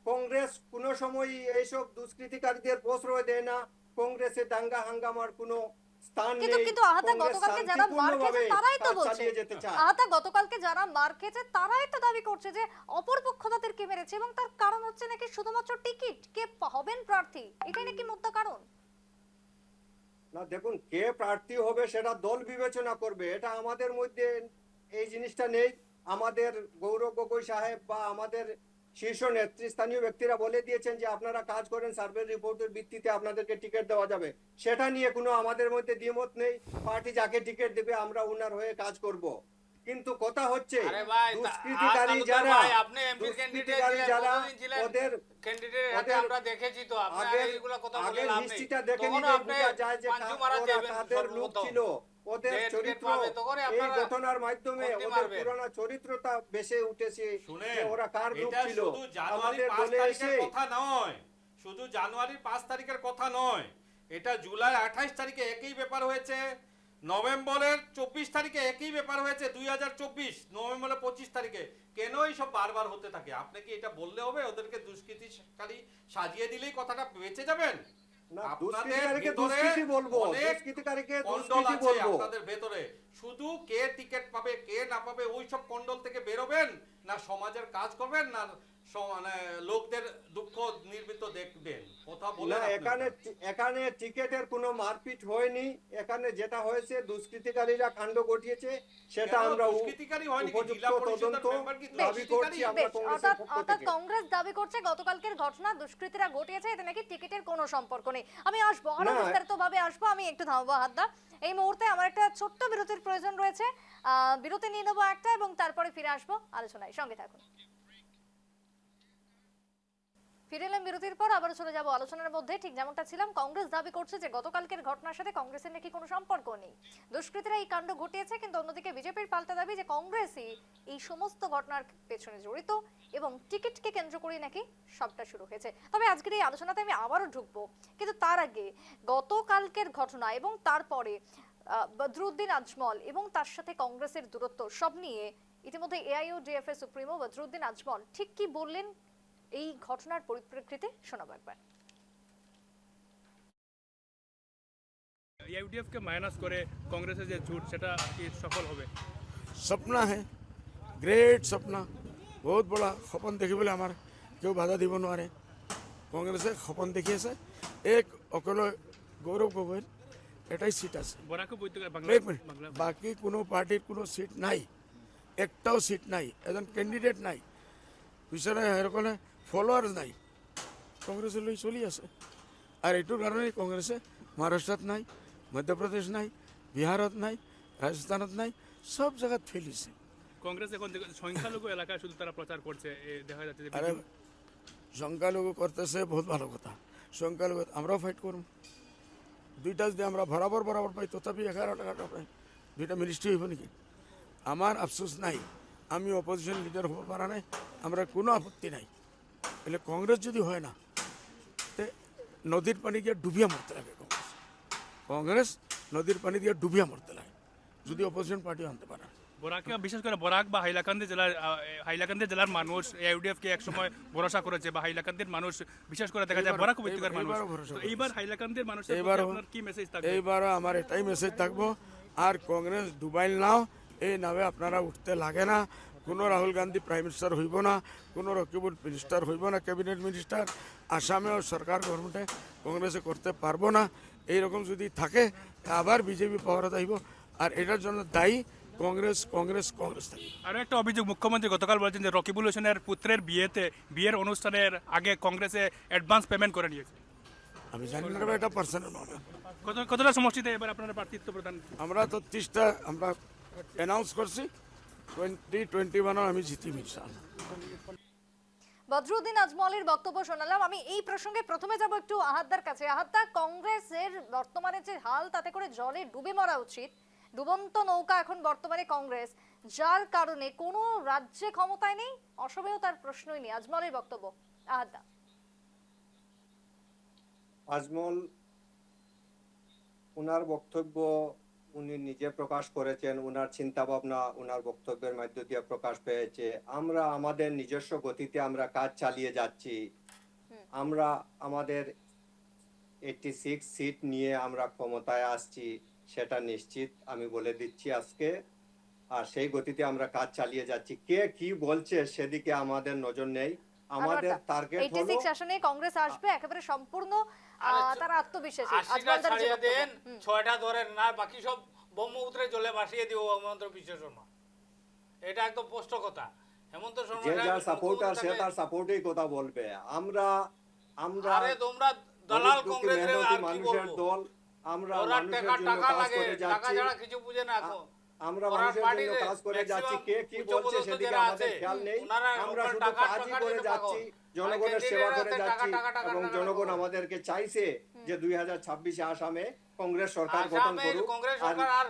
কংগ্রেস কোনো সময় এইসব দুষ্কৃতিকারীদের প্রশ্রয় দেয় না। কংগ্রেসে দাঙ্গা হাঙ্গামার কোনো স্থান কিন্তু নেই। কিন্তু আহাতা কংগ্রেস গতকালকে যারা মার খেয়েছে শান্তিপূর্ণভাবে তারাই তো কাজ বলছে, চালিয়ে যেতে চায়। আহাতা গতকালকে যারা মার খেয়েছে তারাই তো দাবি করছে যে অপরপক্ষ তাদেরকে মেরেছে, এবং তার কারণ হচ্ছে নাকি শুধুমাত্র টিকিট, কে হবেন প্রার্থী, এটাই নাকি মোদ্দা কারণ। না, দেখুন, কে প্রার্থী হবে সেটা দল বিবেচনা করবে, এটা আমাদের মধ্যে এই জিনিসটা নেই। আমাদের গৌরব গগৈ সাহেব বা আমাদের শীর্ষ নেতৃস্থানীয় ব্যক্তিরা বলে দিয়েছেন যে আপনারা কাজ করেন, সার্ভে রিপোর্টের ভিত্তিতে আপনাদেরকে টিকিট দেওয়া যাবে। সেটা নিয়ে কোনো আমাদের মধ্যে দ্বিমত নেই। পার্টি যাকে টিকিট দেবে আমরা ওনার হয়ে কাজ করব। কিন্তু কথা হচ্ছে আরে ভাই, দুষ্কৃতিকারী যারা, ভাই, আপনি এমপি ক্যান্ডিডেট দুষ্কৃতিকারী যারা ছিলেন, ওদের ক্যান্ডিডেট হাতে ওদের আমরা দেখেছি তো। আপনি আগের এইগুলা কথা বলে আগের লাভ নেই। হিস্ট্রিটা দেখে তখনও নিলে আপনি বোঝা যায় যে পাঞ্চু মারা ওরা যাবেন কাদের লোক সর্বপ্রথম। ছিল, ওদের যে টিকিট চরিত্র পাবে, তখনই এই আপনারা ঘটনার মাধ্যমে কোনটি ওদের মারবেন। পুরানো চরিত্রটা বেশে উঠেছে শুনেন, যে ওরা কার লোক এটা ছিল। শুধু জানুয়ারি আমাদের 5 দলে তারিখের এসে কথা নয়, শুধু জানুয়ারির 5 তারিখের কথা নয়, এটা জুলাই 28 তারিখে একই ব্যাপার হয়েছে, নভেম্বরের 24 তারিখে একই ব্যাপার হয়েছে, 2024 নভেম্বরের 25 তারিখে। কেন এইসব বারবার হতে থাকে? আপনি কি এটা বললে হবে? ওদেরকে দুষ্কৃতিকারী সাজিয়ে দিলেই কথাটা বেঁচে যাবেন? না, আপনাদের দুষ্কৃতিকারীকে ভিতরে দুষ্কৃতি বলবো, অনেক দুষ্কৃতিকারীকে কন্ডল দুষ্কৃতি আছে বলবো। আপনাদের ভেতরে। শুধু কে টিকিট পাবে কে না পাবে ওই সব কন্ডল থেকে বেরোবেন, না সমাজের কাজ করবেন, না মানে লোকদের দুঃখ নির্মিত দেখবেন, কথা বলেন না, আপনি। এখানে টিকেটের কোনো মারপিট হয়নি। এখানে যেটা হয়েছে দুষ্কৃতিকারীরা কাণ্ড ঘটিয়েছে, সেটা কেন আমরা দুষ্কৃতিকারী হয়নি কি? উপযুক্ত জেলা পরিষদের তদন্ত মেম্বার কি দাবি করছি দুষ্কৃতিকারী? আমরা বেশ, কংগ্রেসের অর্থাৎ পক্ষ অর্থাৎ থেকে। কংগ্রেস দাবি করছে গতকালকের ঘটনা দুষ্কৃতীরা ঘটিয়েছে, এতে নাকি টিকিটের কোনো সম্পর্ক নেই। আমি আসবো আরো না। বিস্তারিত ভাবে আসবো, আমি একটু থামবো হাতদা। এই মুহূর্তে আমার একটা ছোট্ট বিরতির প্রয়োজন রয়েছে, বিরতি নিয়ে নেবো একটা, এবং তারপরে ফিরে আসবো আলোচনায়, সঙ্গে থাকুন। ফিরে এলাম বিরতির পর, আবার চলে যাব আলোচনার মধ্যে। ঠিক যেমনটা ছিলাম, কংগ্রেস দাবি করছে যে গতকালকের ঘটনার সাথে কংগ্রেসের নাকি কোনো সম্পর্ক নেই, দুষ্কৃতীরা এই কাণ্ড ঘটিয়েছে। কিন্তু অন্যদিকে বিজেপির পাল্টা দাবি যে কংগ্রেসই এই সমস্ত ঘটনার পেছনে জড়িত এবং টিকিটকে কেন্দ্র করে নাকি সবটা শুরু হয়েছে। তবে আজকের এই আলোচনাতে আমি আবারও ঢুকবো, কিন্তু তার আগে গতকালকের ঘটনা এবং তারপরে বদরুদ্দিন আজমল এবং তার সাথে কংগ্রেসের দূরত্ব সব নিয়ে ইতিমধ্যে এআইইউডিএফ এর সুপ্রিমো বদরুদ্দিন আজমল ঠিক কি বললেন এই ঘটনার পরিপ্রেক্ষিতে শোনাবো একবার। ইউডিএফ কে মাইনাস করে কংগ্রেসের যে জোট সেটা কি সফল হবে? सपना है ग्रेट सपना बहुत बड़ा सपन देखिबले आमार केउ बाधा দিব নোৱাৰে কংগ্রেসে সপন দেখিয়েছে এক অকল গৌরব গগৈর এটাই সিট আছে বরাক উপত্যকা এক মিনিট, বাকি কোনো পার্টির কোনো সিট নাই, একটাও সিট নাই, এজন ক্যান্ডিডেট নাই, পিছনে এরকম ফলোয়ার্স নাই, কংগ্রেসের লই চলি আছে। আর এইটোর কারণে কংগ্রেসে মহারাষ্ট্রত নাই, মধ্যপ্রদেশ নাই, বিহারত নাই, রাজস্থানত নাই, সব জায়গাত ফেলিছে। কংগ্রেস এখন সংখ্যালঘু এলাকায় শুধু তারা প্রচার করছে, দেখা যাচ্ছে যে আরে সংখ্যালঘু করতেছে বহুত ভালো কথা, সংখ্যালঘু আমরাও ফাইট করব। দুইটা যদি আমরা বরাবর বরাবর পাই, তথাপি 11 টাকা পাই, দুইটা মিনিস্ট্রি হইব নাকি? আমার আফসোস নাই, আমি অপোজিশন লিডার হব পারা নাই, আমরা কোনো আপত্তি নাই। এলে কংগ্রেস যদি হয় না, তে নদীর পানি গিয়ে ডুবিয়া মরতে লাগে। কংগ্রেস নদীর পানি দিয়ে ডুবিয়া মরতে লাগে যদি অপোজিশন পার্টি আনতে পারে। বরাকে বিশেষ করে বরাক বা হাইলাকান্দি জেলার মানুষ ইউডিএফ কে একসময় ভরসা করেছে, বা হাইলাকান্দির মানুষ বিশেষ করে দেখা যায় বরাক উপত্যকার মানুষ। এইবারও ভরসা তো করেছে। এইবার হাইলাকান্দির মানুষের প্রতি এইবারও আপনার কি মেসেজ থাকবে? এইবারও আমার এটাই মেসেজ থাকবো, আর কংগ্রেস ডুবাইল নাও, এই নামে আপনারা উঠতে লাগে না। কোনো রাহুল গান্ধী প্রাইম মিনিস্টার হইব না, কোনো রকিবুল মিনিস্টার হইব না, ক্যাবিনেট মিনিস্টার আসামেও সরকার গভর্নমেন্টে কংগ্রেসে করতে পারবো না। এইরকম যদি থাকে আবার বিজেপি পাওয়ারে আসব, আর এটার জন্য দায়ী কংগ্রেস কংগ্রেস কংগ্রেস থাকবে। আরো একটা অভিযোগ, মুখ্যমন্ত্রী গতকাল বলেছেন যে রকিবুল হোসেনের পুত্রের বিয়ের অনুষ্ঠানের আগে কংগ্রেসে অ্যাডভান্স পেমেন্ট করে নিয়েছে। আমি জানি না এটা পার্সোনাল মামলা। কতটা সমষ্টিতে এবার আপনারা প্রার্থিত্ব প্রদান? আমরা 33টা আমরা অ্যানাউন্স করছি, 2021 আমি জিতিব ইনশাআল্লাহ। বদরুদ্দিন আজমলের বক্তব্য শোনালাম। আমি এই প্রসঙ্গে প্রথমে যাব একটু আহাদ্দার কাছে। আহাদ্দা, কংগ্রেসের বর্তমানে যে হাল, তাতে করে জলে ডুবে মরা উচিত। ডুবন্ত নৌকা এখন বর্তমানে কংগ্রেস, যার কারণে কোনো রাজ্যে ক্ষমতায় নেই, অসমেও তার প্রশ্নই নেই। আজমলের বক্তব্য আহাদ্দা। আজমল ওনার বক্তব্য উনি নিজে প্রকাশ করেছেন, ওনার চিন্তা ভাবনা ওনার বক্তব্যের মধ্য দিয়ে প্রকাশ পেয়েছে। আমরা আমাদের নিজস্ব গতিতে আমরা কাজ চালিয়ে যাচ্ছি। আমরা আমাদের 86 সিট নিয়ে আমরা ক্ষমতায় আসছি, সেটা নিশ্চিত আমি বলে দিচ্ছি আজকে। আর সেই গতিতে আমরা কাজ চালিয়ে যাচ্ছি। কে কি বলছে সেদিকে আমাদের নজর নেই। আমাদের টার্গেট হলো 86 আসনে কংগ্রেস আসবে, একেবারে সম্পূর্ণ তার আত্মবিশ্বাসী। 80টা ছাড়িয়ে দেন, 6টা ধরেন না, বাকি সব ব্রহ্মপুত্রে জলে ভাসিয়ে দিব হেমন্ত বিশ্ব শর্মা। এটা একদম স্পষ্ট কথা। হেমন্ত শর্মা যে সাহেব যার সাপোর্টার সে মুখ্যমন্ত্রী তার সাপোর্টেই কথা বলবে। আমরা আমরা আরে তোমরা দালাল গরিব দুঃখী কংগ্রেসের মেহনতি আর কি মানুষের বলবো? দল, আমরা ওরা মানুষের টাকা জন্য টাকা কাজ লাগে, করে টাকা যাচ্ছি। ছাড়া কিছু বুঝে না এখন। আমরা ওরা মানুষের জন্য পার্টিতে কাজ করে যাচ্ছি। maximum কে কি বলছে উচ্চপদস্থ সেদিকে যারা আমাদের আছে, খেয়াল নেই। ওনারা আমরা ওপর শুধু টাকা কাজই টাকা করে দিতে যাচ্ছি, পাগল। জনগণের আর সেবা করে ক্যান্ডিডেট যাচ্ছি। টাকা, টাকা, এবং টাকা, জনগণ টাকা। আমাদেরকে চাইছে যে 2026 আসামে কংগ্রেস সরকার গঠন আসামের করুক, কংগ্রেস আর সরকার আর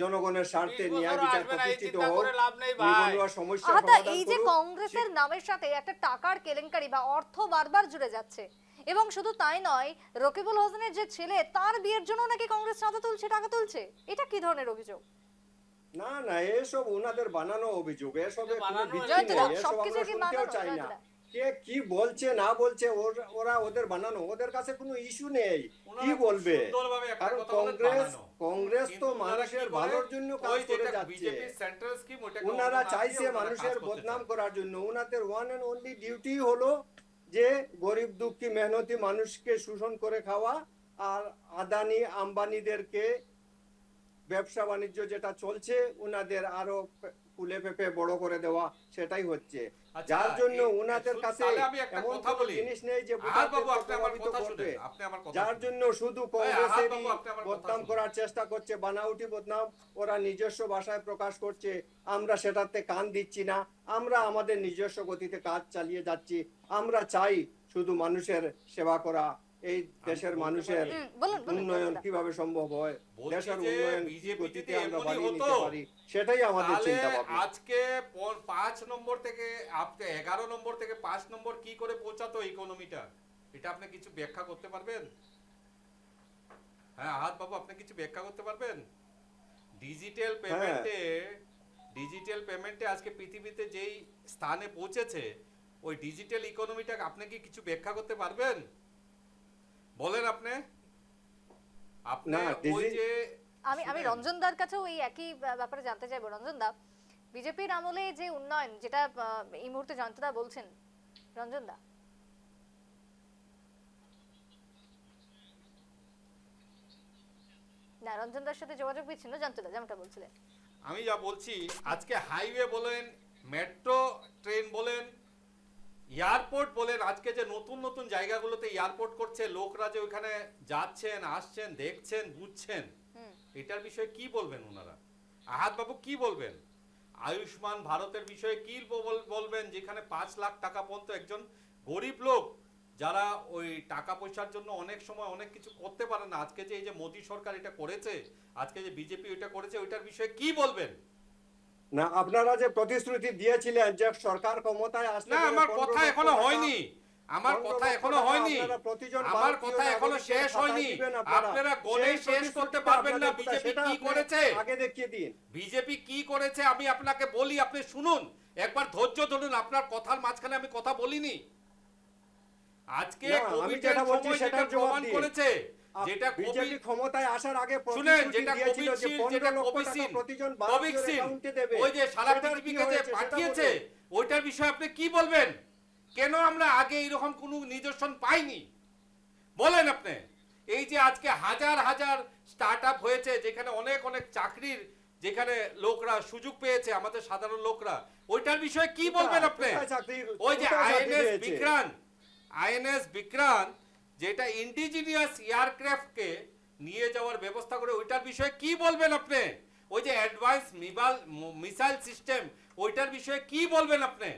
জনগণের স্বার্থে 20 ন্যায় বছর বিচার আসবে না, এই প্রতিষ্ঠিত চিন্তা হোক, করে লাভ নেই ভাই। নিবনুয়া সমস্যা আহাদ্দা, সমাধান এই যে করুক। কংগ্রেসের নামের সাথে একটা টাকার কেলেঙ্কারি বা অর্থ বারবার জুড়ে যাচ্ছে, এবং শুধু তাই নয়, রকিবুল হোসেনের যে ছেলে, তার বিয়ের জন্য নাকি কংগ্রেস চাঁদা তুলছে, টাকা তুলছে। এটা কি ধরনের অভিযোগ? না না, এসব ওনাদের বানানো অভিযোগ, এসবে কোনো বানানো ভিত্তি জয়ন্ত নেই, দা, এসব সবকিছু আমরা কি শুনতেও বানানো? চাই না। জয়ন্ত দা। কে কি বলছে না বলছে, ওরা ওদের বানানো, ওদের কাছে কোনো ইস্যু নেই, ওনারা কি খুব বলবে? সুন্দরভাবে একটা কারণ কথা বলেন, বানানো। কংগ্রেস তো কিন্তু ওনারা মানুষের কি করে? ভালোর জন্য কাজ ওই করে যেটা যাচ্ছে। বিজেপির সেন্ট্রাল স্কিম ওটাকে ওনারা অন্য নাম চাইছে দিয়ে ওনারা মানুষের কাজ করতে বদনাম চায়। করার জন্য। ওনাদের ওয়ান এন্ড অনলি ডিউটি হলো যে গরিব দুঃখী মেহনতি মানুষকে শোষণ করে খাওয়া, আর আদানি আম্বানিদেরকে ব্যবসা বাণিজ্য যেটা চলছে ওনাদের আরো ফুলে ফেপে বড় করে দেওয়া, সেটাই হচ্ছে। আচ্ছা, যার জন্য ওনাদের শুনুন, কাছে তাহলে আমি একটা এমন কথা কোনো বলি। জিনিস নেই যে আহাদ বাবু, ভোটারদেরকে আপনি আমার প্রভাবিত কথা করবে। শুনেন, আপনি আমার কথা যার শুনেন। জন্য শুধু আহাদ কংগ্রেসেরই বাবু, আপনি আমার কথা বদনাম শুনুন। করার চেষ্টা করছে, বানাউটি বদনাম ওরা নিজস্ব ভাষায় প্রকাশ করছে। আমরা সেটাতে কান দিচ্ছি না, আমরা আমাদের নিজস্ব গতিতে কাজ চালিয়ে যাচ্ছি। আমরা চাই শুধু মানুষের সেবা করা। এই দেশের বলতে মানুষের পারি? বলুন বলুন উন্নয়ন জয়ন্তদা। কিভাবে সম্ভব হয়, বলছি দেশের যে উন্নয়ন বিজেপি গতিতে যদি আমরা এমনই বাড়িয়ে হতো, নিতে পারি, সেটাই আমাদের তাহলে চিন্তা ভাবনা। আজকে 5 নম্বর থেকে 11 নম্বর থেকে 5 নম্বর কি করে পৌঁছাতো ইকোনমিটা? এটা আপনি কিছু ব্যাখ্যা করতে পারবেন? হ্যাঁ আহাদ বাবু, আপনি কিছু ব্যাখ্যা করতে পারবেন? ডিজিটাল পেমেন্টে আজকে পৃথিবীতে যেই স্থানে পৌঁছেছে, ওই ডিজিটাল ইকোনমিটা আপনি কি কিছু ব্যাখ্যা করতে পারবেন? বলেন আপনি। আপনি না, ওই যে আমি শুনেন, রঞ্জনদার কাছেও এই একই ব্যাপারে জানতে চাইবো। রঞ্জনদা, বিজেপির আমলে যে উন্নয়ন যেটা এই মুহূর্তে জয়ন্তদা বলছেন, রঞ্জনদা না, রঞ্জনদার সাথে যোগাযোগ বিচ্ছিন্ন। জয়ন্তদা যেমনটা বলছিলেন। আমি যা বলছি, আজকে হাইওয়ে বলেন, মেট্রো ট্রেন বলেন, এয়ারপোর্ট বলেন, আজকে যে নতুন নতুন জায়গাগুলোতে এয়ারপোর্ট করছে, লোকরা যে ওইখানে যাচ্ছেন, আসছেন, দেখছেন, বুঝছেন, এটার বিষয়ে কি বলবেন ওনারা? আহাদ বাবু কি বলবেন? আয়ুষ্মান ভারতের বিষয়ে কি বলবেন, যেখানে 5 লাখ টাকা পর্যন্ত একজন গরিব লোক, যারা ওই টাকা পয়সার জন্য অনেক সময় অনেক কিছু করতে পারে না, আজকে যে এই যে মোদী সরকার এটা করেছে, আজকে যে বিজেপি এটা করেছে, ওইটার বিষয়ে কি বলবেন? না, আপনারা যে প্রতিশ্রুতি দিয়েছিলেন যে সরকার ক্ষমতায় আসলে না, পরে আমার 15 কথা লক্ষ এখনো টাকা- হয়নি। আমার 15 কথা লক্ষ এখনো টাকা হয়নি। আপনারা প্রতিজন আমার ভারতীয় কথা এখনো নাগরিকের শেষ খাতায় হয়নি। দিবেন আপনারা গলে সেই শেষ প্রতিশ্রুতিটা করতে পারবেন না আপনাদের কোথায়, বিজেপি সেটা কি আপনি করেছে। আগে দেখিয়ে দিন। বিজেপি কি করেছে আমি আপনাকে বলি, আপনি শুনুন, একবার ধৈর্য ধরুন। আপনার কথার মাঝখানে আমি কথা বলিনি। আজকে না, আমি কোভিডের যেটা বলছি সময় সেটার যেটা জবাব প্রমাণ দিন। করেছে, যেটা বিজেপি ক্ষমতায় আসার আগে শুনেন, প্রতিশ্রুতি যেটা দিয়েছিল যে কোভিডশিল্ড, 15 যেটা লক্ষ টাকা কোভিডশিল্ড, প্রতিজন ভারতীয় অ্যাকাউন্টে দেবে, ওই যে সারা সেটার কি পৃথিবীকে যে হয়েছে সেটা পাঠিয়েছে, বলুন। ওইটার বিষয়ে আপনি কি বলবেন? কেন আমরা আগে এরকম কোনো নিদর্শন পাইনি? বলেন আপনি। এই যে আজকে হাজার হাজার স্টার্টআপ হয়েছে, যেখানে অনেক অনেক চাকরির, যেখানে লোকরা সুযোগ পেয়েছে, আমাদের সাধারণ লোকরা, ওইটার বিষয়ে কি বলবেন আপনি? ওই যে আইএনএস বিক্রান্ত যেটা ইন্ডিজিনিয়াস এয়ারক্রাফটকে নিয়ে যাওয়ার ব্যবস্থা করে, ওইটার বিষয়ে কি বলবেন আপনি? ওই যে অ্যাডভান্স মিসাইল সিস্টেম, ওইটার বিষয়ে কি বলবেন আপনি?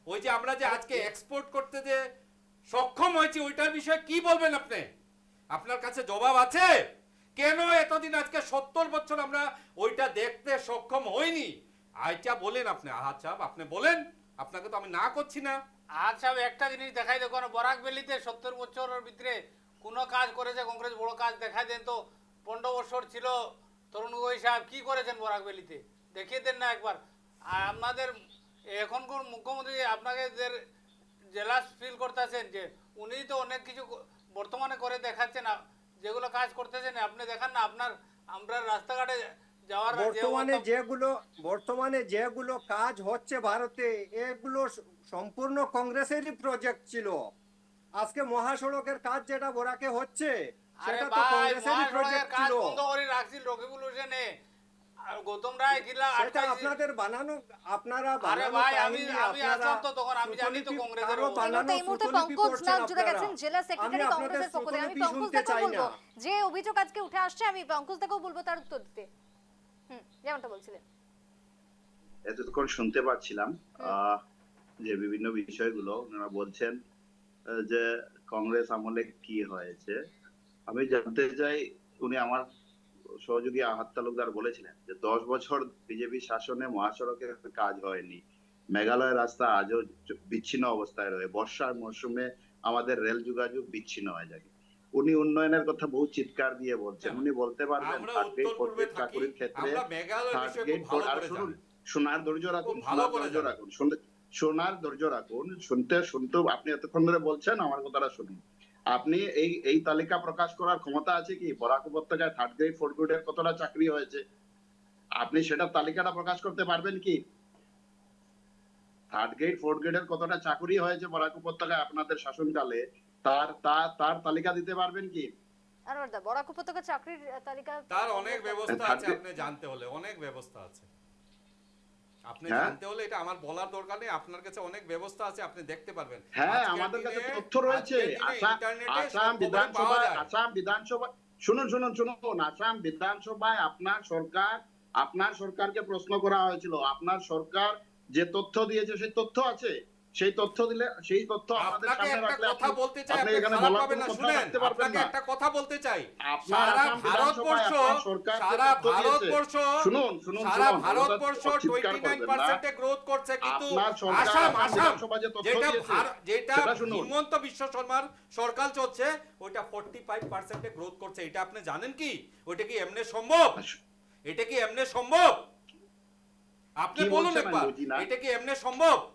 ওই যে আমরা যে আজকে এক্সপোর্ট করতে যে সক্ষম হয়েছি, ওইটার বিষয়ে কি বলবেন আপনি? আপনার কাছে জবাব আছে? কেন এতদিন আজকে 70 বছর আমরা ওইটা দেখতে সক্ষম হইনি? আচ্ছা বলেন আপনি, আচ্ছা আপনি বলেন, আপনাকে তো আমি না করছি না। আচ্ছা, একটা জিনিস দেখাই দেখো না, বরাক ভ্যালিতে 70 বছরের ভিতরে কোনো কাজ করেছে কংগ্রেস? বড় কাজ দেখাই দেন তো। 15 বছর ছিল তরুণ গগৈ সাহেব, কি করেছেন বরাক ভ্যালিতে? দেখিয়ে দেন না একবার। আর আপনাদের এখনকার মুখ্যমন্ত্রী আপনাকে জেলাস ফিল করতেছেন যে উনি তো অনেক কিছু বর্তমানে করে দেখাচ্ছেন, যেগুলো কাজ করতেছেন আপনি দেখান না। আমরা রাস্তাঘাটে যাওয়ার বর্তমানে যেগুলো কাজ হচ্ছে ভারতে, এগুলো সম্পূর্ণ কংগ্রেসেরই প্রজেক্ট ছিল। আজকে মহাসড়কের কাজ যেটা বরাকে হচ্ছে, আরে সেটা তো ভাই, কংগ্রেসেরই মহাসড়কের প্রজেক্ট কাজ ছিল। বন্ধ করে রাখছিল রকিবুল হোসেনে, আর গৌতম রায় কিলা সেটা আটকাইছে। আপনাদের বানানো, আপনারা আরে বানানো ভাই, কাহিনী, আমি আসলাম তো তখন, আমি জানি তো কংগ্রেসের কারো অবস্থা। বানানো এই মুহূর্তে সুতলিপি পঙ্কজ করছেন নাগ জুড়ে আপনারা। গেছেন জেলা আমি সেক্রেটারি আপনাদের কংগ্রেসের পক্ষ থেকে। আমি সুতলিপি পঙ্কজ শুনতে দাকেও চাই বলবো, না। যে অভিযোগ আজকে উঠে আসছে, আমি পঙ্কজ দাকেও বলবো তার উত্তর দিতে। যেমনটা বলছিলেন। এতক্ষণ শুনতে পাচ্ছিলাম যে বিভিন্ন বিষয়গুলো ওনারা বলছেন, যে কংগ্রেস আমলে কি হয়েছে। আমি জানতে চাই, উনি আমার সহযোগী আহাদ তালুকদার বলেছিলেন যে 10 বছর বিজেপি শাসনে মহাসড়কের কাজ হয়নি, মেঘালয়ের রাস্তা আজও বিচ্ছিন্ন অবস্থায় রয়ে, বর্ষার মৌসুমে আমাদের রেল যোগাযোগ বিচ্ছিন্ন হয়ে যায়। উনি উন্নয়নের কথা বহু চিৎকার দিয়ে বলছেন। উনি বলতে পারবেন আমরা থার্ড গ্রেড, উত্তর ফোর্থ পূর্বে গ্রেড থাকি, চাকুরির ক্ষেত্রে আমরা মেঘালয়ের থার্ড বিষয়ে গ্রেড, খুব ভালো আর করে শুনুন, জানি। শোনার ধৈর্য রাখুন, খুব ভালো শোনার করে ধৈর্য জানি। রাখুন, শোনার ধৈর্য রাখুন, শুনতে শুনতে আপনি এতক্ষণ ধরে বলছেন, আমার কথাটা শুনুন। আপনি এই তালিকা প্রকাশ করার ক্ষমতা আছে কি? বরাক উপত্যকায় 3rd গ্রেড 4th গ্রেডের কতটা চাকরি হয়েছে, আপনি সেটা তালিকাটা প্রকাশ করতে পারবেন কি? 3rd গ্রেড 4th গ্রেডের কতটা চাকরি হয়েছে বরাক উপত্যকায় আপনাদের শাসনকালে, তার তালিকা দিতে পারবেন কি? আনোয়ার দা, বরাক উপত্যকা চাকরির তালিকা তার অনেক ব্যবস্থা আছে, থাকবে। আপনি জানতে হলে অনেক ব্যবস্থা আছে। আপনি হ্যাঁ। জানতে হলে এটা আমার বলার দরকার নেই, আপনার কাছে অনেক ব্যবস্থা আছে, আপনি দেখতে পারবেন। হ্যাঁ, আজকের আমাদের কাছে দিনে- তথ্য রয়েছে। আজকের দিনে ইন্টারনেটে সব আসাম খবরই পাওয়া যায়। বিধানসভা শুনুন, আসাম বিধানসভায় আপনার সরকারকে প্রশ্ন করা হয়েছিল, আপনার সরকার যে তথ্য দিয়েছে সেই তথ্য আছে, সেই তথ্য আমাদের আপনাকে সামনে একটা রাখলে কথা বলতে চাই, আপনি আপনি এখানে খারাপ বলার পাবেন কোনো না, কথা শুনেন, রাখতে পারবেন আপনাকে না। একটা কথা বলতে চাই। আপনার সারা আসাম বিধানসভায় ভারতবর্ষ, আপনার সরকার যে সারা তথ্য দিয়েছে- ভারতবর্ষ, শুনুন, সারা শুনুন, ভারতবর্ষ চিৎকার করবেন না। 29% গ্রোথ করছে, কিন্তু আপনার সরকার আসাম আসাম বিধানসভা যে তথ্য যেটা দিয়েছে, যেটা সেটা শুনুন। হিমন্ত বিশ্ব শর্মার সরকার চলছে, ওইটা 45% গ্রোথ করছে। এটা আপনি জানেন কি? ওইটা কি এমনি সম্ভব? এটা কি এমনি সম্ভব? আপনি কি বলুন বলছেন আমি একবার, বুঝি না। এটা কি এমনি সম্ভব?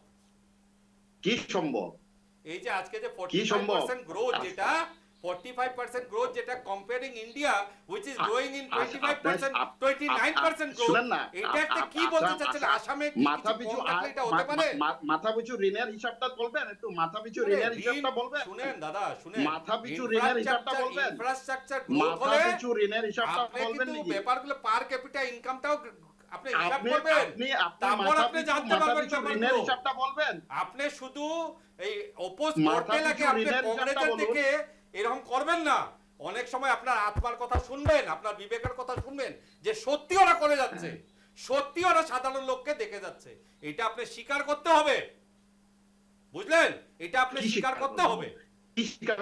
কি সম্ভব? এই যে আজকে যে কি সম্ভব? 45% গ্রোথ, যেটা 45% গ্রোথ, যেটা comparing India which is growing in 25%, 29% growth, শুনেন না, এটা একটা কি বলতে চাচ্ছেন? আসামে কি মাথা কিছু পিছু কম থাকলে এটা হতে পারে? মাথা পিছু ঋণের হিসাবটা বলবেন, একটু মাথা পিছু শুনেন, ঋণের হিসাবটা ঋণ- বলবেন। শুনেন দাদা, শুনেন, মাথা পিছু ঋণের হিসাবটা বলবেন। ইনফ্রাস্ট্রাকচার গ্রোথ মাথা হলে পিছু ঋণের হিসাবটা আপনি বলবেন কিন্তু নাকি? ব্যাপারগুলো পার ক্যাপিটা ইনকামটাও আপনি হিসাব আপনি করবেন, তারপর মাথা আপনি পিছু জানতে পারবেন ঋণের ব্যাপারগুলো। হিসাবটা বলবেন। আপনি শুধু এই অপোজ মাথা করতে লাগে, পিছু আপনি ঋণের হিসাবটা কংগ্রেসের বলুন। দিকে এরকম করবেন না। অনেক সময় আপনার আত্মার কথা শুনবেন, আপনার বিবেকের কথা শুনবেন, যে সত্যি ওরা করে যাচ্ছে, সত্যি ওরা সাধারণ লোককে দেখে যাচ্ছে। এটা আপনি স্বীকার করতে হবে, বুঝলেন? এটা আপনি কি স্বীকার স্বীকার করতে করবো? হবে। কি স্বীকার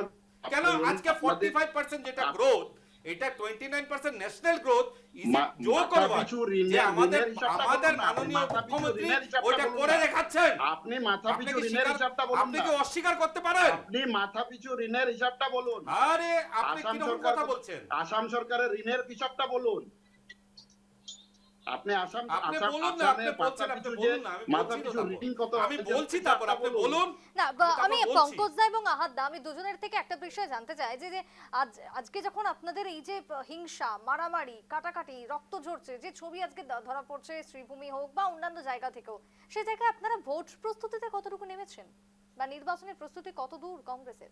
কেন আজকে 45% যেটা গ্রোথ, এটা 29% ন্যাশনাল গ্রোথ, যোগ মাথা করবা পিছু যে ঋণের হিসাবটা আমাদের বলুন না। মাননীয় মাথা পিছু মুখ্যমন্ত্রী ঋণের হিসাবটা ওইটা বলুন করে না। দেখাচ্ছেন। আপনি মাথা আপনি পিছু কি ঋণের হিসাবটা বলুন আপনি না। কি অস্বীকার করতে পারেন? আপনি মাথা পিছু ঋণের হিসাবটা বলুন। আরে আপনি আসাম কিরকম সরকার কথা বলছেন? আসাম সরকারের ঋণের হিসাবটা বলুন। আপনি আপনি বলুন না, আপনি বলছেন, আপনি বলুন না, আমি মাথা বলছি তো পিছু তারপর। ঋণ কত আমি হয়েছে বলছি, সেটা তারপর আপনি বলুন। না আমি বলছি। পঙ্কজ দা এবং আহাদ দা, আমি দুজনের থেকে একটা বিষয় জানতে চাই যে আজকে যখন আপনাদের এই যে হিংসা, মারামারি, কাটাকাটি, রক্ত ঝরছে, যে ছবি আজকে ধরা পড়ছে শ্রীভূমি হোক বা অন্যান্য জায়গা থেকেও, সেই জায়গায় আপনারা ভোট প্রস্তুতিতে কতটুকু নেমেছেন, বা নির্বাচনের প্রস্তুতি কত দূর কংগ্রেসের?